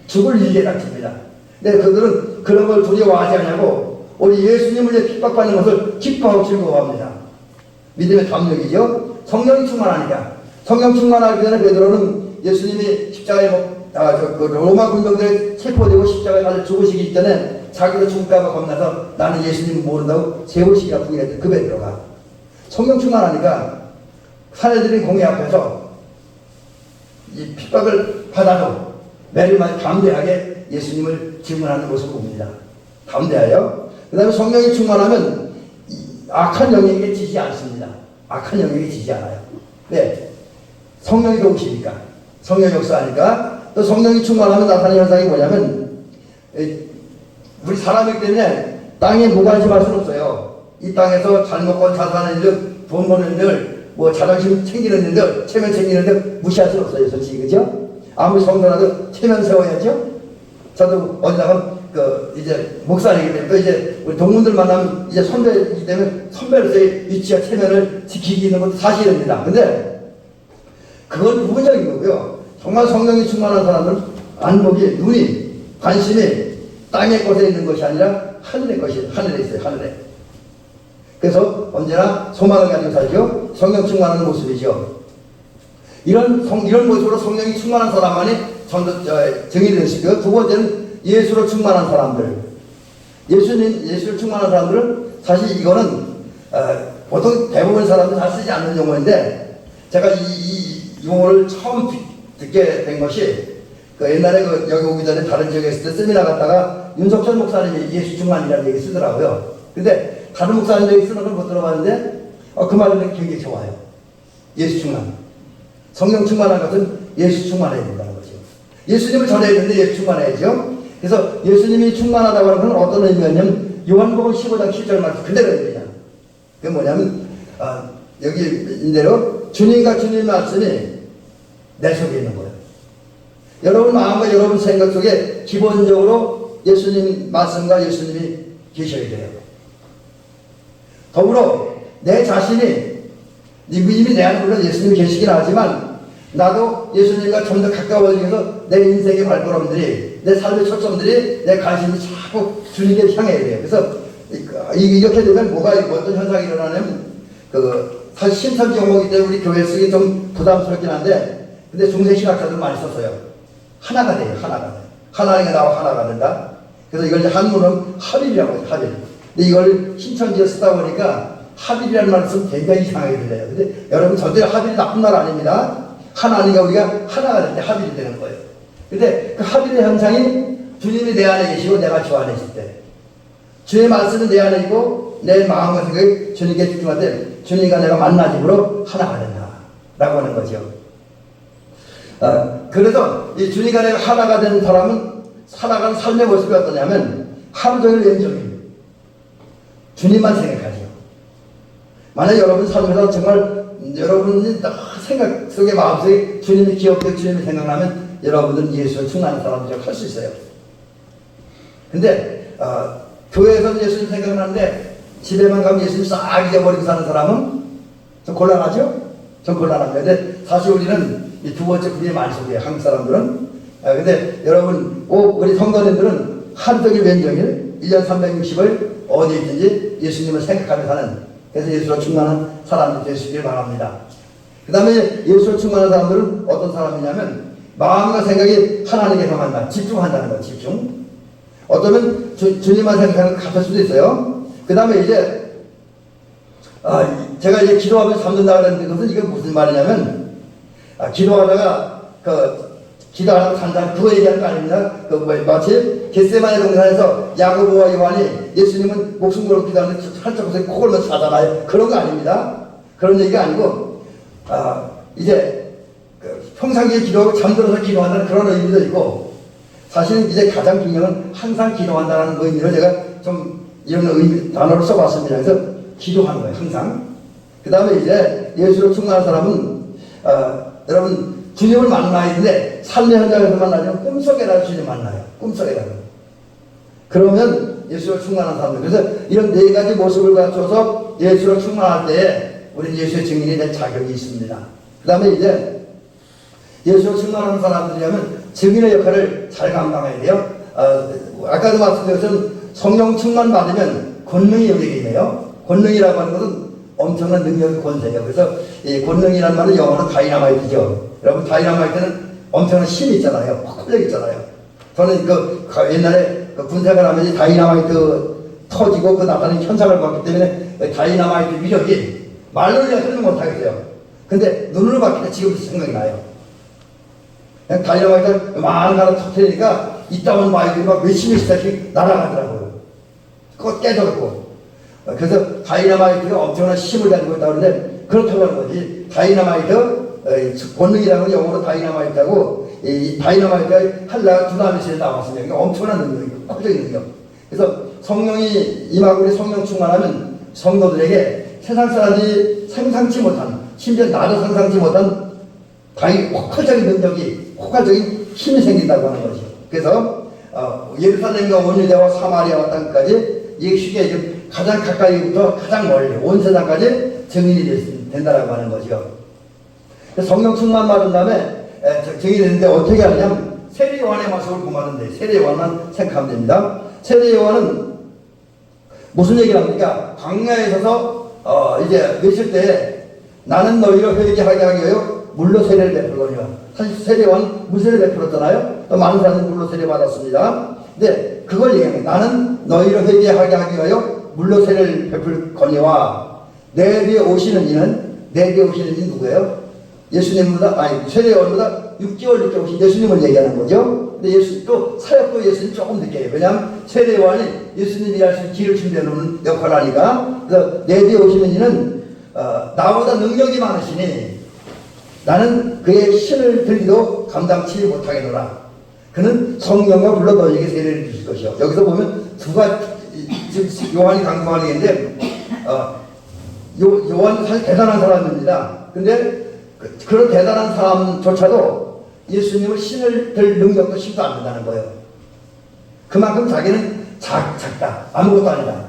죽을 일에 닥칩니다. 근데 그들은 그런 걸 두려워하지 않냐고 우리 예수님을 위해 핍박받는 것을 기뻐하고 즐거워합니다. 믿음의 담력이죠. 성령이 충만하니까. 성령 충만하기 전에 베드로는 예수님이 십자가에 로마 군병들에 체포되고 십자가에 달려 죽으시기 전에 자기도 죽을까봐 겁나서 나는 예수님을 모른다고 세우시기가 부인했던 그 베드로가 성령 충만하니까 사내들인 공회 앞에서 이 핍박을 받아도 매를 맞아 담대하게 예수님을 증언하는 모습을 봅니다. 담대하여. 그 다음에 성령이 충만하면 악한 영에게 지지 않습니다. 악한 영에게 지지 않아요. 네. 성령이 도우시니까. 성령이 역사하니까. 또 성령이 충만하면 나타나는 현상이 뭐냐면 우리 사람이기 때문에 땅에 무관심할 수는 없어요. 이 땅에서 잘 먹고 잘 사는 일들, 돈 버는 일들, 뭐 자존심 챙기는 일들, 체면 챙기는 일들 무시할 수는 없어요. 솔직히 그죠? 아무리 성도라도 체면 세워야죠. 저도 어디다가 이제 목사이기 때문에 또 이제 우리 동문들 만나면 이제 선배이기 때문에 선배로서의 위치와 체면을 지키기 있는 것도 사실입니다. 근데 그건 부분적인 거고요. 정말 성령이 충만한 사람은 안목이, 눈이, 관심이 땅의 것에 있는 것이 아니라 하늘의 것이, 하늘에 있어요. 하늘에. 그래서 언제나 소망을 가지고 살죠. 성령 충만한 모습이죠. 이런 모습으로 성령이 충만한 사람만이 정의를 내시고요. 두 번째는 예수로 충만한 사람들. 예수를 충만한 사람들은 사실 이거는 보통 대부분 사람들이 다 쓰지 않는 용어인데 제가 이 용어를 처음 듣게 된 것이 옛날에 여기 오기 전에 다른 지역에 있을 때 세미나 갔다가 윤석철 목사님이 예수 충만이라는 얘기 쓰더라고요. 근데 다른 목사님들이 쓰는 걸 못 들어봤는데 그 말은 굉장히 좋아요. 예수 충만. 성령 충만한 것은 예수 충만해야 된다는 거죠. 예수님을 전해야 되는데 예수 충만해야죠. 그래서 예수님이 충만하다고 하는 건 어떤 의미냐면 요한복음 15장 7절 말씀 그대로입니다. 그게 뭐냐면 여기 인대로 주님과 주님의 말씀이 내 속에 있는 거예요. 여러분 마음과 여러분 생각 속에 기본적으로 예수님 말씀과 예수님이 계셔야 돼요. 더불어 내 자신이 이미 내 안에 물론 예수님이 계시긴 하지만 나도 예수님과 좀 더 가까워지기 위해서 내 인생의 발걸음들이 내 삶의 초점들이 내 관심이 자꾸 주님께 향해야 돼요. 그래서 이렇게 되면 어떤 현상이 일어나냐면 사실 신천지 용어이기 때문에 우리 교회 쓰기 좀 부담스럽긴 한데 근데 중세 신학자들 많이 썼어요. 하나가 돼요. 하나가 돼요. 하나님과 나와 하나가 된다. 그래서 이걸 이제 한문은 합일이라고 해요. 합일. 근데 이걸 신천지에 쓰다 보니까 합일이라는 말을 쓰면 굉장히 이상하게 들려요. 근데 여러분 절대 합일이 나쁜 말 아닙니다. 하나님과 우리가 하나가 될 때 합일이 되는 거예요. 근데 그 합일의 현상이 주님이 내 안에 계시고 내가 주 안에 있을 때 주의 말씀은 내 안에 있고 내 마음과 생각이 주님께 집중할 때 주님과 내가 만나짐으로 하나가 된다 라고 하는 거죠. 그래서 이 주님과 내가 하나가 된 사람은 살아가는 삶의 모습이 어떠냐면 하루 종일 왼쪽입니다. 주님만 생각하죠. 만약 여러분 삶에서 정말 여러분이 생각 속에 마음속에 주님이 기억되고 주님이 생각나면 여러분들은 예수를 충만한 사람들이라고 할 수 있어요. 근데 교회에서는 예수님 생각나는데 집에만 가면 예수님 싹 잊어버리고 사는 사람은 좀 곤란하죠? 좀 곤란합니다. 근데 사실 우리는 이 두 번째 그게 많이 속해요. 한국 사람들은. 근데 여러분 꼭 우리 성도님들은 하루 종일 왼종일 1년 360을 어디에 있든지 예수님을 생각하며 사는 그래서 예수로 충만한 사람이 되시길 바랍니다. 그 다음에 예수로 충만한 사람들은 어떤 사람이냐면 마음과 생각이 하나님께 향한다. 집중한다는 거예요. 집중. 어쩌면 주님만 생각하는 것 같을 수도 있어요. 그 다음에 이제 제가 이제 기도하면서 잠든다 그랬는데 그것은 이게 무슨 말이냐면 기도하다가 기도하다가 잔다 그거 얘기하는 거 아닙니다. 마치 겟세마네 동산에서 야고보와 요한이 예수님은 목숨 걸고 기도하는데 한쪽 곳에 코 골면서 자잖아요. 그런 거 아닙니다. 그런 얘기가 아니고 이제 평상시에 기도하고 잠들어서 기도한다는 그런 의미도 있고 사실은 이제 가장 중요한 건 항상 기도한다는 의미로 제가 좀 이런 단어를 써봤습니다. 그래서 기도하는 거예요, 항상. 그 다음에 이제 예수로 충만한 사람은, 여러분, 주님을 만나야 되는데, 삶의 현장에서 만나면 꿈속에라도 주님 만나요. 꿈속에라도. 그러면 예수로 충만한 사람들. 그래서 이런 네 가지 모습을 갖춰서 예수로 충만할 때에 우리는 예수의 증인이 될 자격이 있습니다. 그 다음에 이제 예수로 충만한 사람들이라면 증인의 역할을 잘 감당해야 돼요. 아까도 말씀드렸던 성령 충만 받으면 권능이 여기에 있네요. 권능이라고 하는 것은 엄청난 능력의 권세예요. 그래서 이 권능이라는 말은 영어로 다이나마이트죠. 여러분, 다이나마이트는 엄청난 힘이 있잖아요. 폭발력 있잖아요. 저는 옛날에 군생활 하면서 다이나마이트 터지고 그 나타나는 현상을 봤기 때문에 다이나마이트 위력이 말로 설명 못하겠어요. 근데 눈으로 봤을 때 지금도 생각이 나요. 그냥 다이나마이트가 많은 가로 터뜨리니까 이따운 마이들이 막 몇십 씩 날아가더라고요. 그거 깨졌고. 그래서 다이나마이트가 엄청난 힘을 가지고 있다고 하는데 그렇다고 하는 거지. 다이나마이트, 권능이라는 건 영어로 다이나마이트하고 이 다이나마이트가 한라가 두나미스에 나왔습니다. 그러니까 엄청난 능력이고 폭적인 능력. 그래서 성령이 임하고 우리 성령 충만하면 성도들에게 세상 사람들이 상상치 못한, 심지어 나도 상상치 못한 폭발적인 능력이, 폭발적인 힘이 생긴다고 하는 거죠. 그래서 예루살렘과 온 유대와 사마리아와 땅까지 예수께 가장 가까이부터 가장 멀리 온 세상까지 증인이 된다라고 하는 거죠. 성령 충만 받은 다음에 증인이 되는데 어떻게 하냐면 세례 요한의 모습을 보면 세례 요한만 생각하면 됩니다. 세례 요한은 무슨 얘기를 합니까? 광야에 서서 이제 외칠 때 나는 너희를 회개하게 하기 위하여 물로 세례를 베풀거니와. 사실 세례 요한 물세례 베풀었잖아요. 또 많은 사람들이 물로 세례 받았습니다. 근데 그걸 얘기하는 거예요. 나는 너희를 회개하게 하기 위하여 물로 세례를 베풀거니와 내 뒤에 오시는 이는 누구예요? 예수님보다, 세례 요한보다 6개월 늦게 오신 예수님을 얘기하는 거죠. 근데 또 사역도 예수님 조금 늦게 해요. 왜냐하면 세례 요한이 예수님이 할 수 있는 길을 준비해 놓는 역할을 하니까. 그래서 내 뒤에 오시는 이는 나보다 능력이 많으시니 나는 그의 신을 들기도 감당치 못하겠노라. 그는 성령과 불러 너희에게 세례를 주실 것이요. 여기서 보면 두 가지, 지금 요한이 강조하는 게 있는데, 요한은 사실 대단한 사람입니다. 근데 그런 대단한 사람조차도 예수님을 신을 들 능력도 쉽지 않는다는 거예요. 그만큼 자기는 작다. 아무것도 아니다.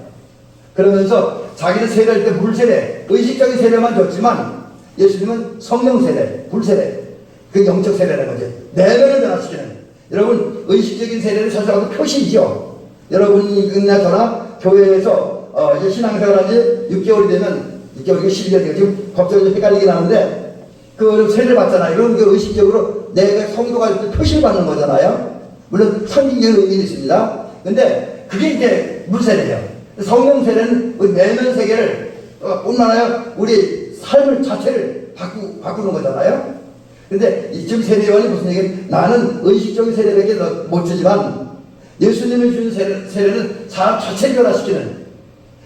그러면서 자기는 세례할 때 물세례, 의식적인 세례만 줬지만 예수님은 성령 세례, 불세례, 그 영적 세례라는 거죠. 내면을 변화시키는. 여러분, 의식적인 세례는 사실은 표시이죠. 여러분이나 저나 교회에서 이제 신앙생활 한 지 6개월이 되면, 6개월이 12개월이 되면 지금 법적으로 좀 헷갈리긴 하는데, 그 세례를 받잖아요. 그럼 그 의식적으로 내가 성도가 표시를 받는 거잖아요. 물론 상징적인 의미는 있습니다. 근데 그게 이제 물세례예요. 성령 세례는 우리 내면 세계를 뿐만 아니라 우리 삶을 자체를 바꾸는 거잖아요. 근데 지금 세례요한이 무슨 얘기냐면 나는 의식적인 세례밖에 못 주지만 예수님이 주신 세례는 사람 자체를 변화시키는,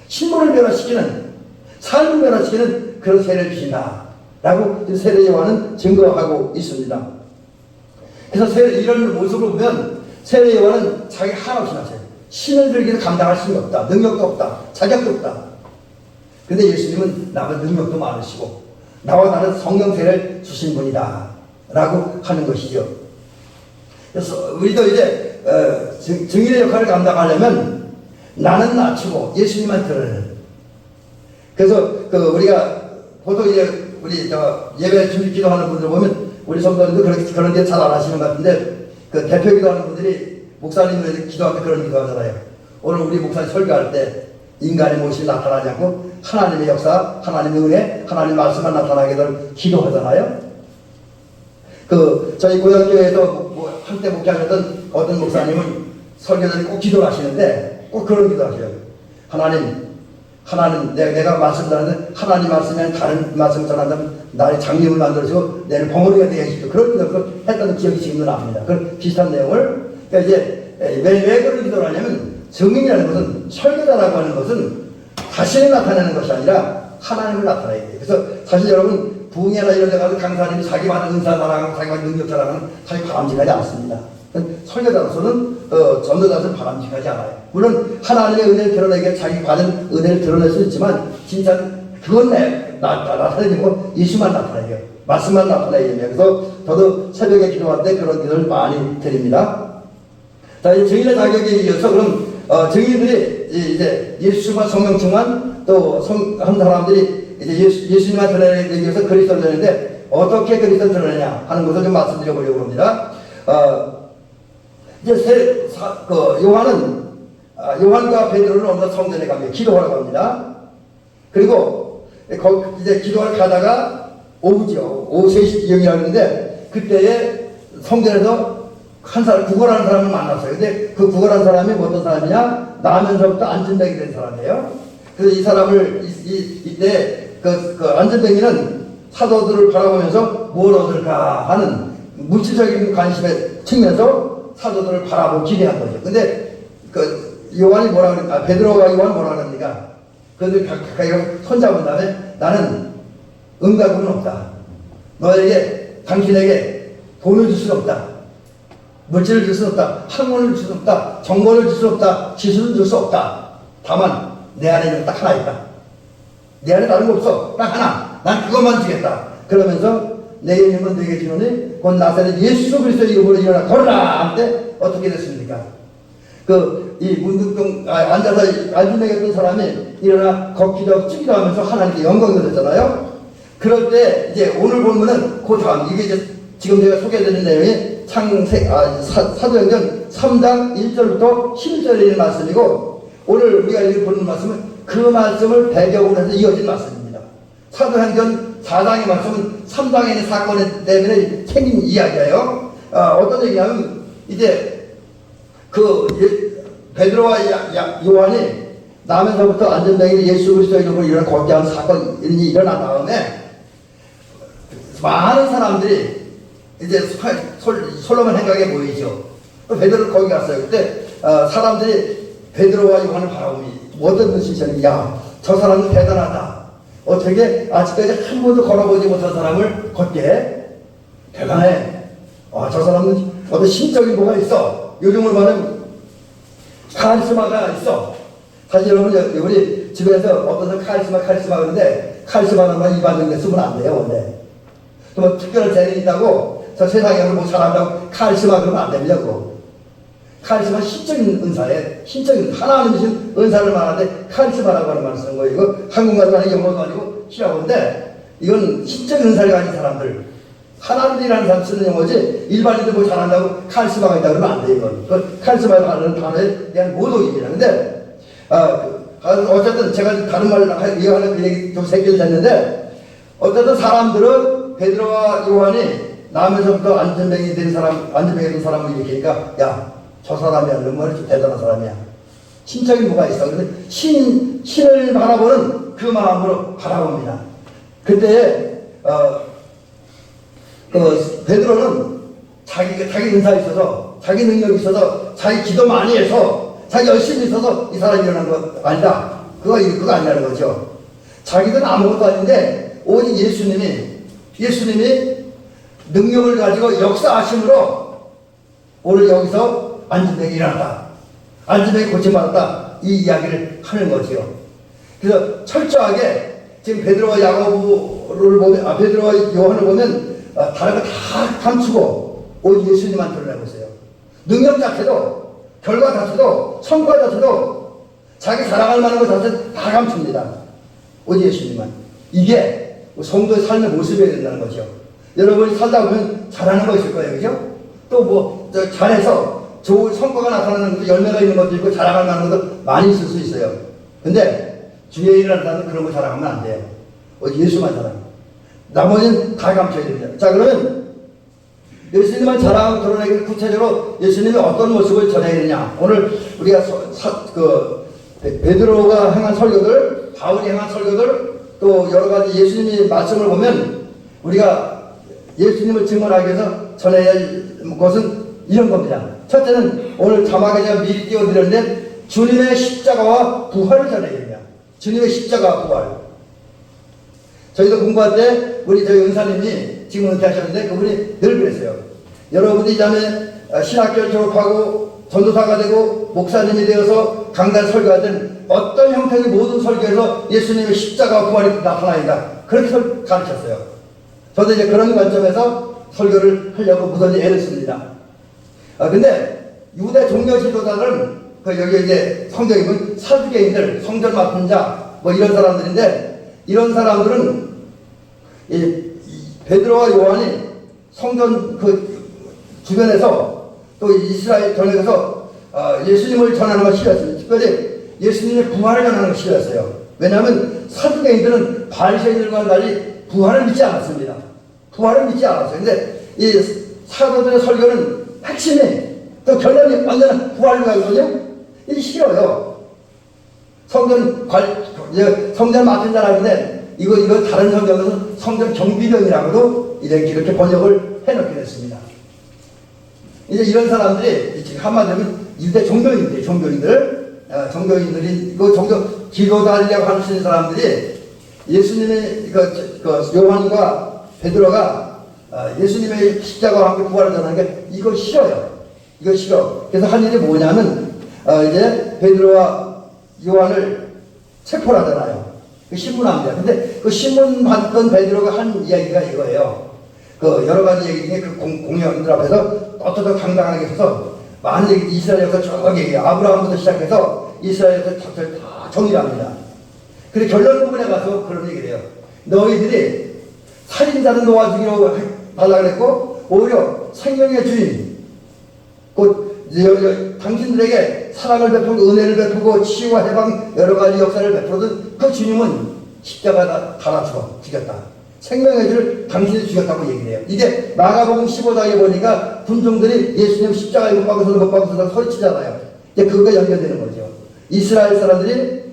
신분을 변화시키는, 삶을 변화시키는 그런 세례를 주신다 라고 세례요한은 증거하고 있습니다. 그래서 이런 모습을 보면 세례요한은 자기 한없이 나서요. 신을 들기는 감당할 수는 없다. 능력도 없다. 자격도 없다. 근데 예수님은 나보다 능력도 많으시고 나와 다른 성령 세례를 주신 분이다 라고 하는 것이죠. 그래서 우리도 이제 증인의 역할을 감당하려면 나는 낮추고 예수님만 들으는. 그래서 우리가 보통 이제 우리 예배 준비 기도하는 분들 보면 우리 성도님도 그런 게 잘 안 하시는 것 같은데 대표 기도하는 분들이 목사님들 기도할 때 그런 기도하잖아요. 오늘 우리 목사님 설교할 때 인간의 모습이 나타나지 않고 하나님의 역사, 하나님의 은혜, 하나님의 말씀만 나타나게 될 기도하잖아요. 저희 고향교회에서 한때 목회하셨던 어떤 목사님은 설교자들이 꼭 기도를 하시는데 꼭 그런 기도 하셔요. 하나님, 내가 말씀 전하는데 하나님 말씀에 다른 말씀 전한다면 나의 장님을 만들어주고 내를 봉헌하게 되게 해주시고 그런 기도를 했던 기억이 지금도 납니다. 그런 비슷한 내용을. 그러니까 이제 왜 그런 기도를 하냐면 증인이라는 것은, 설교자라고 하는 것은 자신을 나타내는 것이 아니라 하나님을 나타내야 돼요. 그래서 사실 여러분 부흥회나 이런 데 가서 강사님이 자기 많은 은사 자랑하고 자기 많은 능력 자랑하는 사실 바람직하지 않습니다. 설교자로서는 전도자로서는 바람직하지 않아요. 물론 하나님의 은혜를 드러내기 자기 받은 은혜를 드러낼 수 있지만 진짜 그건 나타내지 고 예수만 나타내요. 말씀만 나타내야 됩니다. 그래서 저도 새벽에 기도할 때 그런 기도를 많이 드립니다. 자, 이제 증인의 자격에 이어서 그럼 증인들이 이제 예수만 성령충만 또 한 사람들이 이제 예수님만 드러내기 위해서 그리스도를 드러내는데 어떻게 그리스도를 드러내냐 하는 것을 좀 말씀드려보려고 합니다. 이제 요한과 베드로는 어느 성전에 가면 기도하러 갑니다. 그리고 이제 기도를 가다가 오후죠. 오후 3시경이라고 하는데 그때에 성전에서 한 사람, 구걸하는 사람을 만났어요. 근데 그 구걸하는 사람이 어떤 사람이냐? 나면서부터 안진뱅이 된 사람이에요. 그래서 이 사람을 이때 그 안진뱅이는 사도들을 바라보면서 뭘 얻을까 하는 물질적인 관심에 측면에서 사도들을 바라보고 기대한 거죠. 근데 요한이 뭐라 그러니까 베드로가 요한 뭐라 그럽니까? 그들 가까이 손잡은 다음에 나는 은과 금은 없다. 너에게 당신에게 돈을 줄 수는 없다. 물질을 줄 수 없다. 학문을 줄 수 없다. 정보를 줄 수 없다. 지수를 줄 수 없다. 다만 내 안에는 딱 하나 있다. 내 안에 다른 거 없어. 딱 하나. 난 그것만 주겠다. 그러면서 내게 있는 건 내게 주노니 곧 나사렛 예수 그리스도의 이름으로 일어나 걸어라 한때 어떻게 됐습니까? 이 문득동 앉아서 안진뱅이였던 사람이 일어나 걷기도 하고 뛰기도 하면서 하나님께 영광을 드렸잖아요. 그럴 때 이제 오늘 본문은 그 다음 이게 이제 지금 제가 소개해드린 내용이 사도행전 3장 1절부터 11절에 있는 말씀이고 오늘 우리가 보는 말씀은 그 말씀을 배경으로 해서 이어진 말씀입니다. 사도행전 4장의 말씀은 3장에 있는 사건 때문에 생긴 이야기예요. 어떤 얘기냐면 이제 베드로와 요한이 나면서부터 안전뱅이 예수 그리스도의 이름으로 일어난 거대한 사건이 일어난 다음에 많은 사람들이 이제 솔로몬 행각에 모이죠. 베드로 거기 갔어요. 그때 사람들이 베드로와 요한을 바라보니 어떤 뜻이냐면 저 사람은 대단하다. 어떻게 아직까지 한 번도 걸어보지 못한 사람을 걷게 대단해. 저 사람은 어떤 신적인 뭐가 있어. 요즘으로 말하면 카리스마가 있어. 사실 여러분 우리 집에서 어떤 사람 카리스마 그러는데 카리스마는 말 일반적인 데 쓰면 안 돼요. 원래 또 특별한 재능이 있다고 저 세상에 뭐 잘한다고 카리스마 그러면 안 됩니다. 그거 카리스마 신적인 은사에 신적인 하나님 주신 은사를 말하는데 카리스마라고 하는 말을 쓰는 거예요. 이거 한국말도 아니고 영어도 아니고 시라고인데 이건 신적인 은사를 가진 사람들 하나님이라는 사람 쓰는 용어지 일반인들 뭐 잘한다고 카리스마가 있다 그러면 안 돼요. 이건 카리스마라는 단어에 대한 모독입니다. 근데 어쨌든 제가 다른 말을 이해하는 그 얘기 좀 새끼를 냈는데 어쨌든 사람들은 베드로와 요한이 나면서부터 안전뱅이 된 사람을 일으키니까 저 사람이야 정말 좀 대단한 사람이야. 신적인 뭐가 있어. 그래서 신을 바라보는 그 마음으로 바라봅니다. 그때 베드로는 자기 은사가 있어서 자기 능력이 있어서 자기 기도 많이 해서 자기 열심히 있어서 이 사람이 일어난 거 아니다. 그거 아니라는 거죠. 자기는 아무것도 아닌데 오직 예수님이 능력을 가지고 역사하심으로 오늘 여기서 안진뱅이 일어났다. 안진뱅이 고침받았다. 이 이야기를 하는 거지요. 그래서 철저하게 지금 베드로와 베드로와 요한을 보면 다른 거 다 감추고 오직 예수님만 드러내고 있어요. 능력 자체도 결과 자체도 성과 자체도 자기 자랑할 만한 것 자체 다 감춥니다. 오직 예수님만. 이게 성도의 삶의 모습이어야 된다는 거죠. 여러분이 살다 보면 잘하는 거 있을 거예요. 그죠? 또 잘해서 좋은 성과가 나타나는 것도 열매가 있는 것도 있고 자랑할 만한 것도 많이 있을 수 있어요. 근데 주의 일이라는 사람은 그런 거 자랑하면 안 돼요. 예수만 자랑해요. 나머지는 다 감춰야 됩니다. 자, 그러면 예수님만 자랑하고 드러내기 구체적으로 예수님이 어떤 모습을 전해야 되느냐. 오늘 우리가 베드로가 행한 설교들, 바울이 행한 설교들, 또 여러 가지 예수님의 말씀을 보면 우리가 예수님을 증언하기 위해서 전해야 할 것은 이런 겁니다. 첫째는 오늘 자막에 제가 미리 띄워드렸는데 주님의 십자가와 부활을 전해야 됩니다. 주님의 십자가와 부활. 저희도 공부할 때 저희 은사님이 지금 은퇴하셨는데 그분이 늘 그랬어요. 여러분이 이 다음에 신학교를 졸업하고 전도사가 되고 목사님이 되어서 강단 설교하든 어떤 형태의 모든 설교에서 예수님의 십자가 부활이 나타나니까 그렇게 가르쳤어요. 저도 이제 그런 관점에서 설교를 하려고 무던히 애를 씁니다. 근데 유대 종교 지도자들은 여기 이제 성경에 보면 사두개인들, 성전 맡은 자, 뭐 이런 사람들인데, 이런 사람들은 이 베드로와 요한이 성전 그 주변에서 또 이스라엘 전역에서 예수님을 전하는 걸 싫어했어요. 특별히 예수님의 부활을 전하는 걸 싫어했어요. 왜냐하면 사두개인들은 바리새인들과 달리 부활을 믿지 않았습니다. 부활을 믿지 않았어요. 근데 이 사도들의 설교는 핵심이 또 결론이 언제나 부활로 가거든요. 이게 싫어요. 성전 맡은 자라는데 이거 다른 성경에서는 성전 경비병이라고도 이렇게 번역을 해놓게 됐습니다. 이제 이런 사람들이 지금 한마디로 유대 종교인들이 그 종교 지도자라고 할 수 있는 사람들이 예수님의 요한과 베드로가 예수님의 십자가와 함께 부활을 전하는 게 이거 싫어요. 이거 싫어. 그래서 한 일이 뭐냐면 이제 베드로와 요한을 체포를 하잖아요. 그 신문합니다. 근데 그 신문 받던 베드로가 한 이야기가 이거예요. 그 여러 가지 얘기 중에 그 공회원들 앞에서 어떠더 당당하게 서서 많은 얘기, 이스라엘 역사 쭉 얘기해요. 아브라함부터 시작해서 이스라엘 역사 다 정리합니다. 그리고 결론 부분에 가서 그런 얘기를 해요. 너희들이 살인자는 놓아주기로 달라고 그랬고 오히려 생명의 주인 곧 당신들에게 사랑을 베풀고 은혜를 베풀고 치유와 해방 여러 가지 역사를 베풀던 그 주님은 십자가에다 달아 죽였다. 생명의 주를 당신이 죽였다고 얘기를 해요. 이게 마가복음 15장에 보니까 군종들이 예수님 십자가에 못 박아서 소리치잖아요. 이제 그거가 연결되는 거죠. 이스라엘 사람들이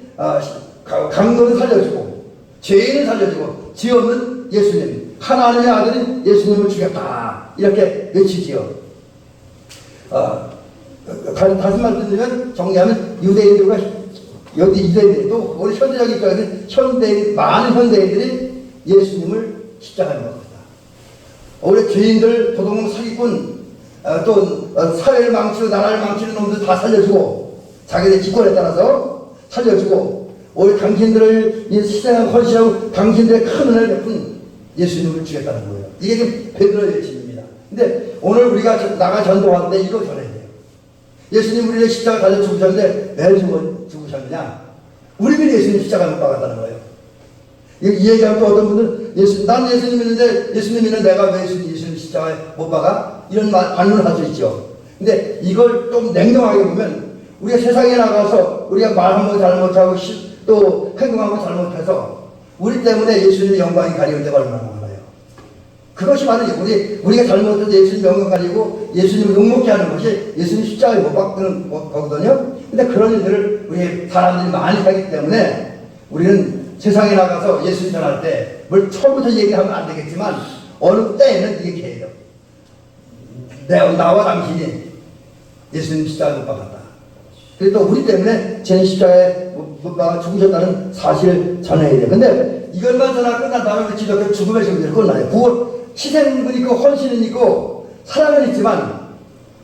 강도를 살려주고 죄인을 살려주고 죄 없는 예수님, 하나님의 아들인 예수님을 죽였다. 이렇게 외치지요. 다시 말씀드리면 정리하면 유대인들과 유대인들도 우리 현대적 입장에서 많은 현대인들이 예수님을 십자가에 못 박았다. 오히려 죄인들, 도둑놈, 사기꾼, 또 사회를 망치고 나라를 망치는 놈들 다 살려주고 자기들 직권에 따라서 살려주고 오히려 당신들을 희생하고 헌신하고 당신들의 큰 은혜를 베푼 예수님을 죽였다는 거예요. 이게 지금 베드로의 외침입니다. 근데 오늘 우리가 나가 전도하는데 이거 전해야 돼요. 예수님 우리를 십자가 달려 죽으셨는데 왜 죽으셨느냐? 우리들이 예수님 십자가에 못 박았다는 거예요. 이 얘기하면 또 어떤 분들은 난 예수님 믿는데 예수님 믿는 내가 왜 예수님 십자가에 못 박아? 이런 반문을 할 수 있죠. 근데 이걸 좀 냉정하게 보면 우리가 세상에 나가서 우리가 말 한번 잘못하고 또 행동하고 잘못해서 우리 때문에 예수님의 영광이 가리울 때가 얼마나 많아요. 그것이 바로 우리가 잘못해서 예수님 영광 가리고 예수님을 욕먹게 하는 것이 예수님 십자가에 못 박는 거거든요. 근데 그런 일들을 우리 사람들이 많이 하기 때문에 우리는 세상에 나가서 예수님 전할 때 뭘 처음부터 얘기하면 안 되겠지만 어느 때에는 이렇게 해요. 나와 당신이 예수님 십자가에 못 박았다. 그리고 또 우리 때문에 제 십자가에 못 박아 죽으셨다는 사실을 전해야 돼요. 근데 이것만 전화 끝난 다음에 지도교 죽음의 정리를 끝나요. 구원, 희생은 있고 헌신은 있고 사랑은 있지만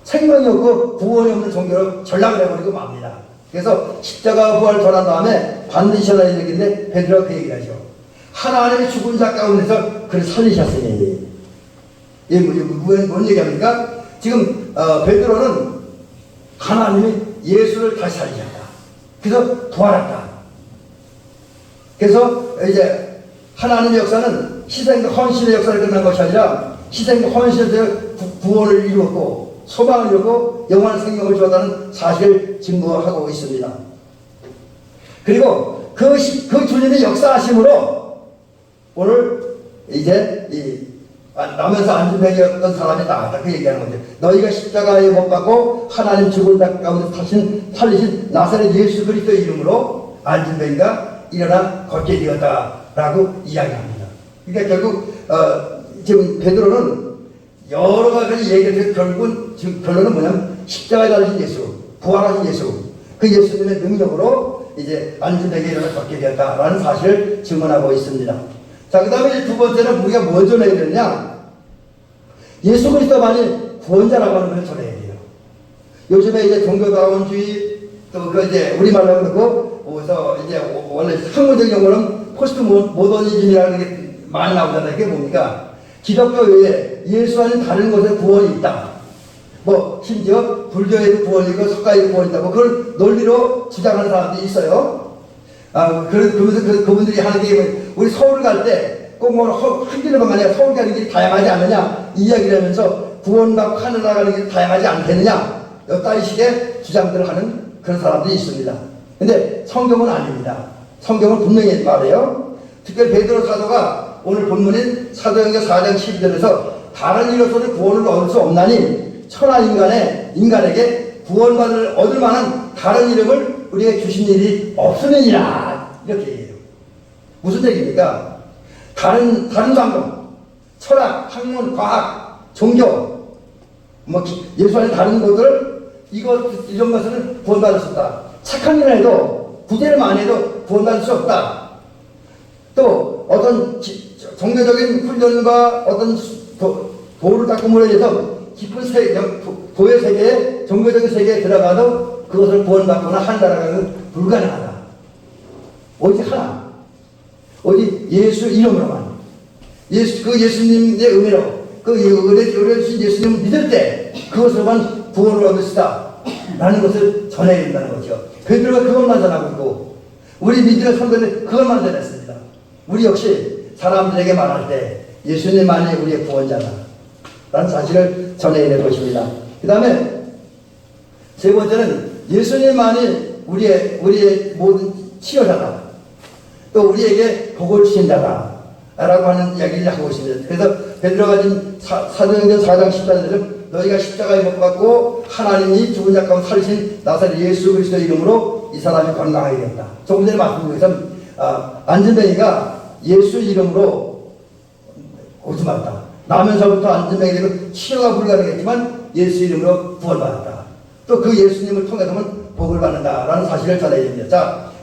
생명이 없고 구원이 없는 종교로 전락을 해버리고 맙니다. 그래서 십자가 부활을 전한 다음에 반드시 전하는 얘기인데 베드로가 그 얘기를 하죠. 하나님의 죽은 자 가운데서 그를 살리셨으니. 이게 뭔 얘기합니까? 지금 베드로는 하나님이 예수를 다시 살리셨다. 그래서 부활했다. 그래서 이제 하나님의 역사는 희생과 헌신의 역사를 끝난 것이 아니라 희생과 헌신의 구원을 이루었고 소망을 이루고 영원한 생명을 주었다는 사실을 증거하고 있습니다. 그리고 그 주님의 역사하심으로 오늘 이제 나면서 안진뱅이였던 사람이 나왔다. 그 얘기하는 거죠. 너희가 십자가에 못 박고 하나님 죽은 자 가운데 살리신 나사렛 예수 그리스도의 이름으로 안진뱅이가 일어나 걷게 되었다라고 이야기합니다. 그러니까 결국 지금 베드로는 여러 가지 얘기를 결국은 지금 결론은 뭐냐면 십자가에 달리신 예수, 부활하신 예수, 그 예수님의 능력으로 이제 안진뱅이가 일어나 걷게 되었다라는 사실을 증언하고 있습니다. 자, 그 다음에 두 번째는 우리가 뭘 전해야 되느냐? 예수 그리스도만이 구원자라고 하는 걸 전해야 돼요. 요즘에 이제 종교다원주의 또 그 이제 우리말로 그러고 그래서 이제 원래 학문적인 용어는 포스트 모더니즘이라는 게 많이 나오잖아요. 그게 뭡니까? 기독교 외에 예수 아닌 다른 곳에 구원이 있다. 뭐 심지어 불교에도 구원이 있고 석가에도 구원이 있다. 뭐 그런 논리로 주장하는 사람들이 있어요. 그분들이 하는 게 우리 서울 갈 때 꼭 뭐 한 길로만 가냐, 서울 가는 길이 다양하지 않느냐 이야기를 하면서 구원받고 하늘 나가는 길이 다양하지 않겠느냐 이따위 식의 주장들을 하는 그런 사람들이 있습니다. 근데 성경은 아닙니다. 성경은 분명히 말해요. 특별히 베드로 사도가 오늘 본문인 사도행전 4장 12절에서 다른 이로서는 구원을 얻을 수 없나니 천하 인간에게 구원받을 얻을 만한 다른 이름을 우리에게 주신 일이 없으느니라 이렇게 얘기해요. 무슨 얘기입니까? 다른 방법, 철학, 학문, 과학, 종교, 뭐 예수 안에 다른 것들 이런 것은 구원받을 수 없다. 착한 일을 해도 구제를 많이 해도 구원받을 수 없다. 또 어떤 종교적인 훈련과 어떤 도를 닦음으로 해서 깊은 도의 세계에 종교적인 세계에 들어가도 그것을 구원받거나 한다라는 것은 불가능하다. 오직 하나, 오직 예수 이름으로만 그 예수님의 은혜로 그 의뢰주신 예수님을 믿을 때 그것으로만 구원을 얻을 수다 라는 것을 전해야 된다는 거죠. 베드로가 그것만 전하고 있고 우리 믿음의 선배는 그것만 전했습니다. 우리 역시 사람들에게 말할 때 예수님만이 우리의 구원자다 라는 사실을 전해야 될 것입니다. 그 다음에 세 번째는 예수님만이 우리의 모든 치료자다. 또 우리에게 복을 주신 자다 라고 하는 이야기를 하고 있습니다. 그래서 베드로가 지금 사도행전 4장 14절에서 너희가 십자가에 못 박고 하나님이 죽은 자 가운데 살리신 나사렛 예수 그리스도 이름으로 이 사람이 건강하게 되었다. 조금 전에 말씀드린 것처럼 안진뱅이가 예수 이름으로 고침받았다. 나면서부터 안진뱅이 되고 치료가 불가능했지만 예수 이름으로 구원받았다. 또 그 예수님을 통해서만 복을 받는다라는 사실을 전해야 됩니다.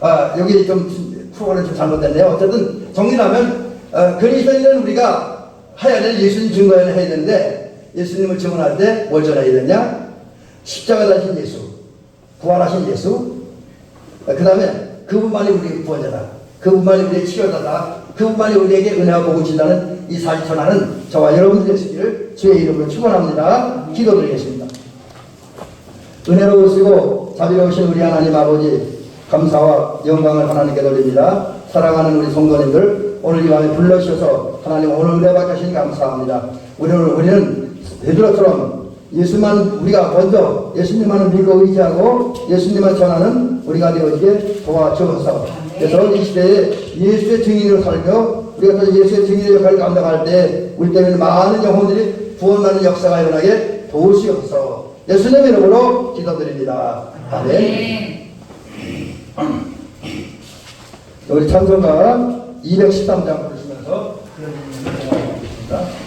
자, 여기 좀 프로그램이 좀 잘못됐네요. 어쨌든 정리하면 그리스도인은 우리가 해야 될 예수님 증거를 해야 되는데 예수님을 증언할 때 뭘 전해야 되냐? 십자가 달린 예수, 부활하신 예수, 그 다음에 그분만이 우리의 구원자다. 그분만이 우리의 치료자다. 그분만이 우리에게 은혜와 복을 주신다는 이 사실 전하는 저와 여러분들의 되시기를 주의 이름으로 축원합니다. 기도드리겠습니다. 은혜로우시고 자비로우신 우리 하나님 아버지 감사와 영광을 하나님께 돌립니다. 사랑하는 우리 성도님들 오늘 이 밤에 불러주셔서 하나님 오늘 은혜 받게 하시니 감사합니다. 우리는 베드로처럼 예수만 우리가 먼저 예수님만을 믿고 의지하고 예수님만 전하는 우리가 되어지게 도와주옵소서. 그래서 이 시대에 예수의 증인으로 살며 우리가 또 예수의 증인의 역할을 감당할 때 우리 때문에 많은 영혼들이 구원받는 역사가 일어나게 도우시옵소서. 예수님 이름으로 기도드립니다. 아멘. 우리 찬송가 213장 부르시면서 그런 일을 하겠습니다.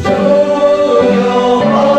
주여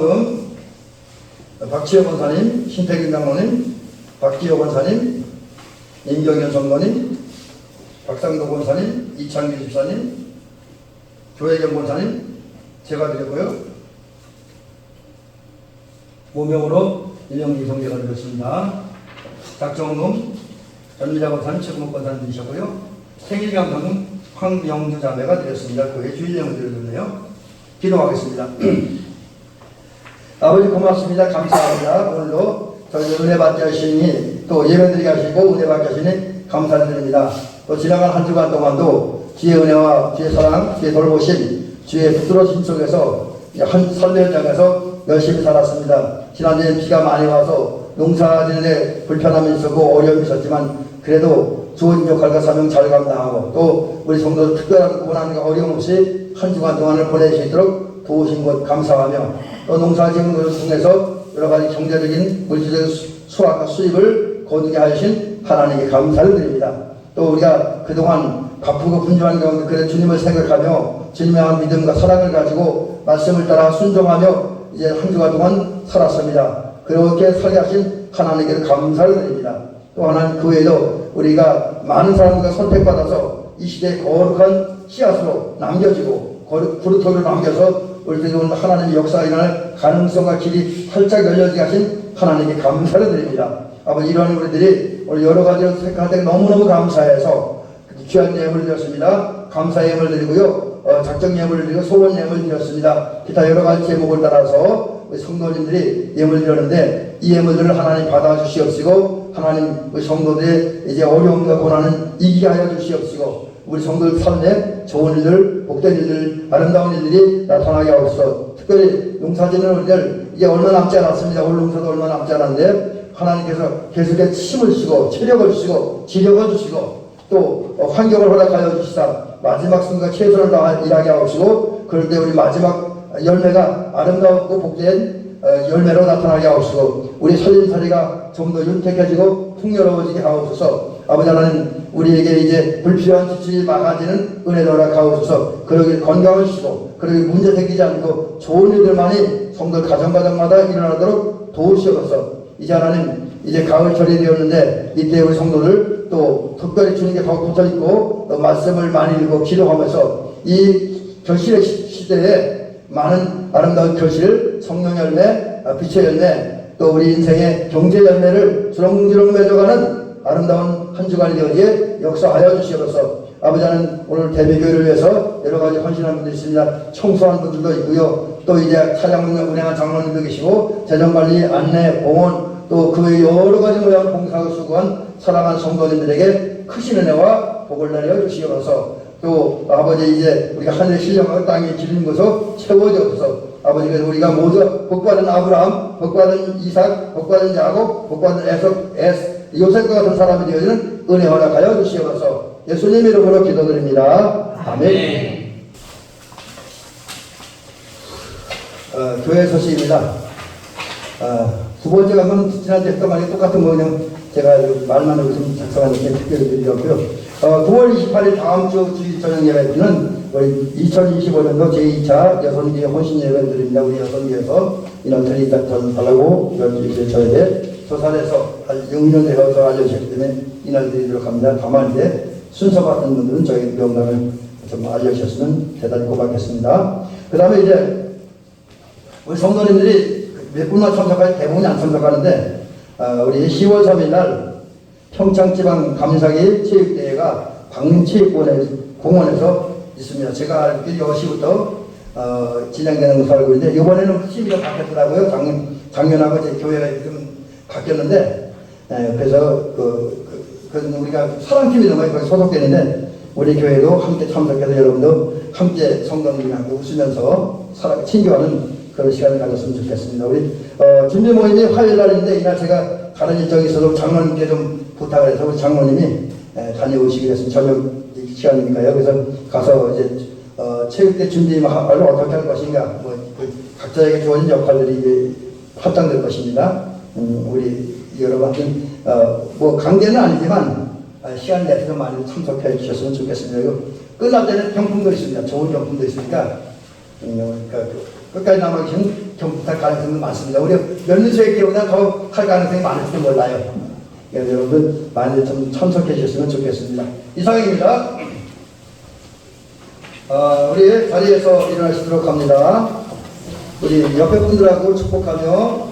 다음은 박지호 권사님, 신태균 장로님, 박지호 권사님, 임경현 성도님, 박상도 권사님, 이창규 집사님, 조혜경 권사님 제가 드렸고요. 모명으로 일영기 성대가 드렸습니다. 작정놈 전미자 권사님, 최금옥 권사님 드리셨고요. 생일 감사는 황영주 자매가 드렸습니다. 그 외에 주일령을 드렸네요. 기도하겠습니다. 아버지 고맙습니다. 감사합니다. 오늘도 저희 은혜 받게 하시니 또 예배드리게 하시고 은혜 받게 하시니 감사드립니다. 또 지나간 한 주간 동안도 주의 은혜와 주의 사랑, 주의 돌보심, 주의 부드러우신 속에서 한 설레 현장에서 열심히 살았습니다. 지난주에 비가 많이 와서 농사지는데 불편함이 있었고 어려움이 있었지만 그래도 좋은 역할과 사명 잘 감당하고 또 우리 성도 특별한 고난과 어려움 없이 한 주간 동안을 보낼 수 있도록 도우신 것 감사하며 또 농사지은 것을 통해서 여러 가지 경제적인 물질적 수확과 수입을 거두게 하신 하나님께 감사를 드립니다. 또 우리가 그동안 바쁘고 분주한 가운데 그래 주님을 생각하며 주님의 한 믿음과 사랑을 가지고 말씀을 따라 순종하며 이제 한 주간 동안 살았습니다. 그렇게 살게 하신 하나님께 감사를 드립니다. 또 하나는 그 외에도 우리가 많은 사람들과 선택받아서 이 시대에 거룩한 씨앗으로 남겨지고 구루토로 남겨서 우리들이 오늘 하나님의 역사가 일어날 가능성과 길이 활짝 열려지게 하신 하나님께 감사를 드립니다. 아버지 이러한 우리들이 오늘 여러 가지로 생각할 때 너무너무 감사해서 귀한 예물을 드렸습니다. 감사 예물을 드리고요. 작정 예물을 드리고 소원 예물을 드렸습니다. 기타 여러 가지 제목을 따라서 우리 성도님들이 예물을 드렸는데 이 예물들을 하나님 받아주시옵시고 하나님 우리 성도들의 이제 어려움과 고난은 이기게 하여 주시옵시고 우리 성도들 삶에 좋은 일들, 복된 일들, 아름다운 일들이 나타나게 하옵소서. 특별히 농사짓는 우리들 이제 얼마 남지 않았습니다. 올 농사도 얼마 남지 않았는데 하나님께서 계속해서 힘을 주시고 체력을 주시고 지력을 주시고 또 환경을 허락하여 주시사 마지막 순간 최선을 다해 일하게 하옵시고 그럴 때 우리 마지막 열매가 아름답고 복된 열매로 나타나게 하옵시고 우리 살림살이가 좀 더 윤택해지고 풍요로워지게 하옵소서. 아버지 하나님 우리에게 이제 불필요한 지출이 막아지는 은혜를 허락하옵소서. 그러길 건강을 주시고 그러길 문제 생기지 않고 좋은 일들만이 성도 가정마다 일어나도록 도우시옵소서. 이제 하나님 이제 가을철이 되었는데 이때 우리 성도들 또 특별히 주님께 더 붙어있고 또 말씀을 많이 읽고 기도하면서 이 결실의 시대에 많은 아름다운 결실, 성령 열매, 빛의 열매 또 우리 인생의 경제 열매를 주렁주렁 맺어가는 아름다운 한 주간이 되어지게 역사하여 주시옵소서. 아버지는 오늘 대배교회를 위해서 여러 가지 헌신한 분들이 있습니다. 청소한 분들도 있고요. 또 이제 차장 운행한 장로님도 계시고 재정관리, 안내, 공원 또 그 여러 가지 모양 봉사를 수고한 사랑하는 성도님들에게 크신 은혜와 복을 내려 주시옵소서. 또 아버지 이제 우리가 하늘의 신령하고 땅에 기른 것을 채워주옵소서. 아버지 그래서 우리가 모두 복받은 아브라함, 복받은 이삭, 복받은 야곱, 복받은 요셉과 같은 사람이 되어지는 은혜 허락하여 주시옵소서. 예수님 이름으로 기도드립니다. 아멘. 교회 소식입니다. 두 번째 가면 지난주에 했던 말이 똑같은 거 그냥 제가 말만 하고 좀 작성한 이렇게 특별히 드리고요. 9월 28일 다음 주 주일 저녁 예배는 우리 2025년도 제2차 여성기회 헌신 예배드립니다. 우리 여성기회에서 인원들이 달라고 이런 저에게 조사해서 6년 되어서 알려주셨기 때문에 인원드리도록 합니다. 다만 이제 순서 같은 분들은 저희 명단을 좀 알려주셨으면 대단히 고맙겠습니다. 그 다음에 이제 우리 성도님들이 몇 분만 참석하지 대부분이 안 참석하는데 우리 10월 3일 날 평창지방 감사기 체육대회가 광림체육공원에서 있습니다. 제가 알기로 10시부터 진행되는 것으로 알고 있는데 이번에는 시비가 바뀌었더라고요. 작년하고 제 교회가 좀 바뀌었는데 그래서 우리가 사랑팀이 너무 거기 소속되는데 우리 교회도 함께 참석해서 여러분도 함께 성도님들하고 웃으면서 친교하는 그런 시간을 가졌으면 좋겠습니다. 우리 준비 모임이 화요일 날인데 이날 제가 다른 일정이 있어도 장로님께 좀 부탁을 해서 우리 장로님이 다녀오시기로 했습니다. 저녁 시간이니까요. 그래서 가서 이제 체육대 준비를 어떻게 할 것인가 각자에게 주어진 역할들이 이제 확장될 것입니다. 우리 여러분 뭐 강제는 아니지만 시간 내서 좀 많이 참석해 주셨으면 좋겠습니다. 끝날 때는 경품도 있습니다. 좋은 경품도 있으니까 끝까지 남아 경부할 가능성이 많습니다. 우리 연수의 기회보다 더 할 가능성이 많을지도 몰라요. 여러분 많이 좀 참석해 주셨으면 좋겠습니다. 이상입니다. 우리 자리에서 일어나시도록 합니다. 우리 옆에 분들하고 축복하며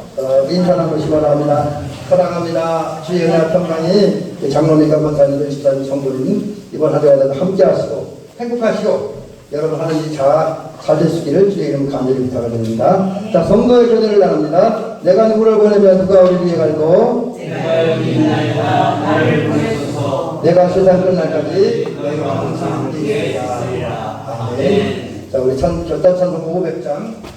인사 나누시기 바랍니다. 사랑합니다. 주의 은혜와 평강이 장로님과 권사님들, 집사님, 성도님 이번 한 해에도 함께 하시고 행복하시고 여러분 하나님이 잘 되시기를 주의 이름 간절히 부탁을 드립니다. 자, 성도의 교제를 나눕니다. 내가 누구를 보내면 누가 우리 위해 갈고 내가 여기 있나이다. 나를 보내소서. 내가 세상 끝날까지 너희와 항상 함께 있으리라. 아멘. 자, 우리 결단 찬송 500장.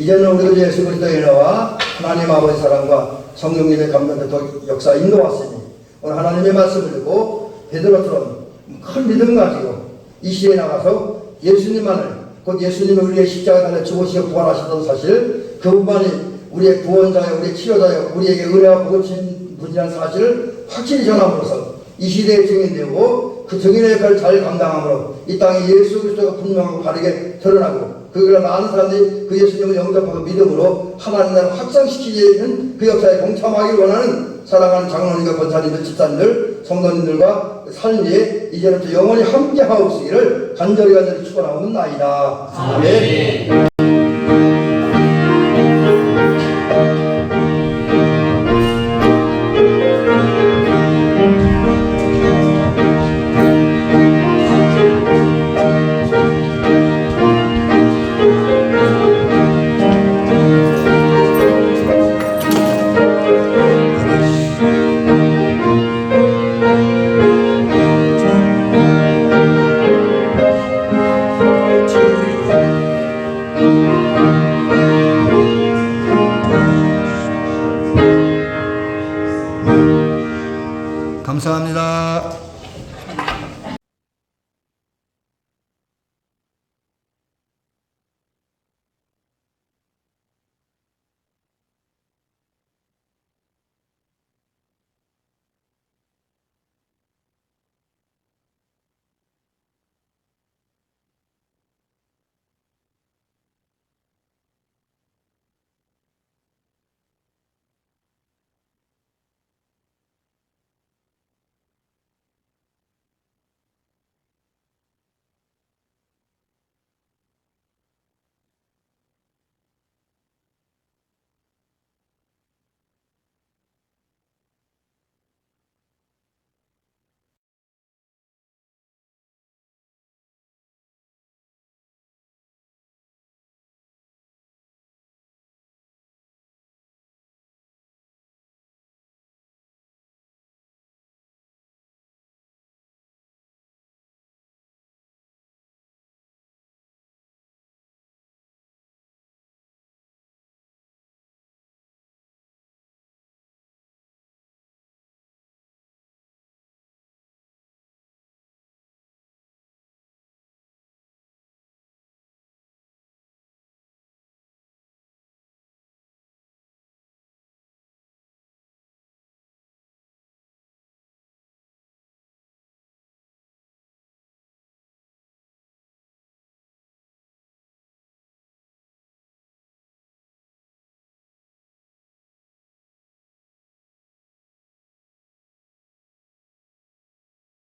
이제는 우리 주 예수 그리스도의 은혜와 하나님 아버지 사랑과 성령님의 감동과 역사 인도하시니 오늘 하나님의 말씀을 듣고 베드로처럼 큰 믿음 가지고 이 시대에 나가서 예수님만을 곧 예수님을 우리의 십자가에 달려 죽으시고 부활하셨던 사실 그분만이 우리의 구원자여 우리의 치료자여 우리에게 은혜와 복을 주신 분이라는 사실을 확실히 전함으로써 이 시대의 증인되고 그 증인의 역할을 잘 감당함으로 이 땅에 예수 그리스도가 분명하고 바르게 드러나고 그걸 많은 사람들이 그 예수님을 영접하고 믿음으로 하나님 나라를 확장시키는 그 역사에 동참하기를 원하는 사랑하는 장로님과 권사님들, 집사님들, 성도님들과 삶에 이제부터 영원히 함께하옵시기를 간절히 축원하옵나이다. 아멘.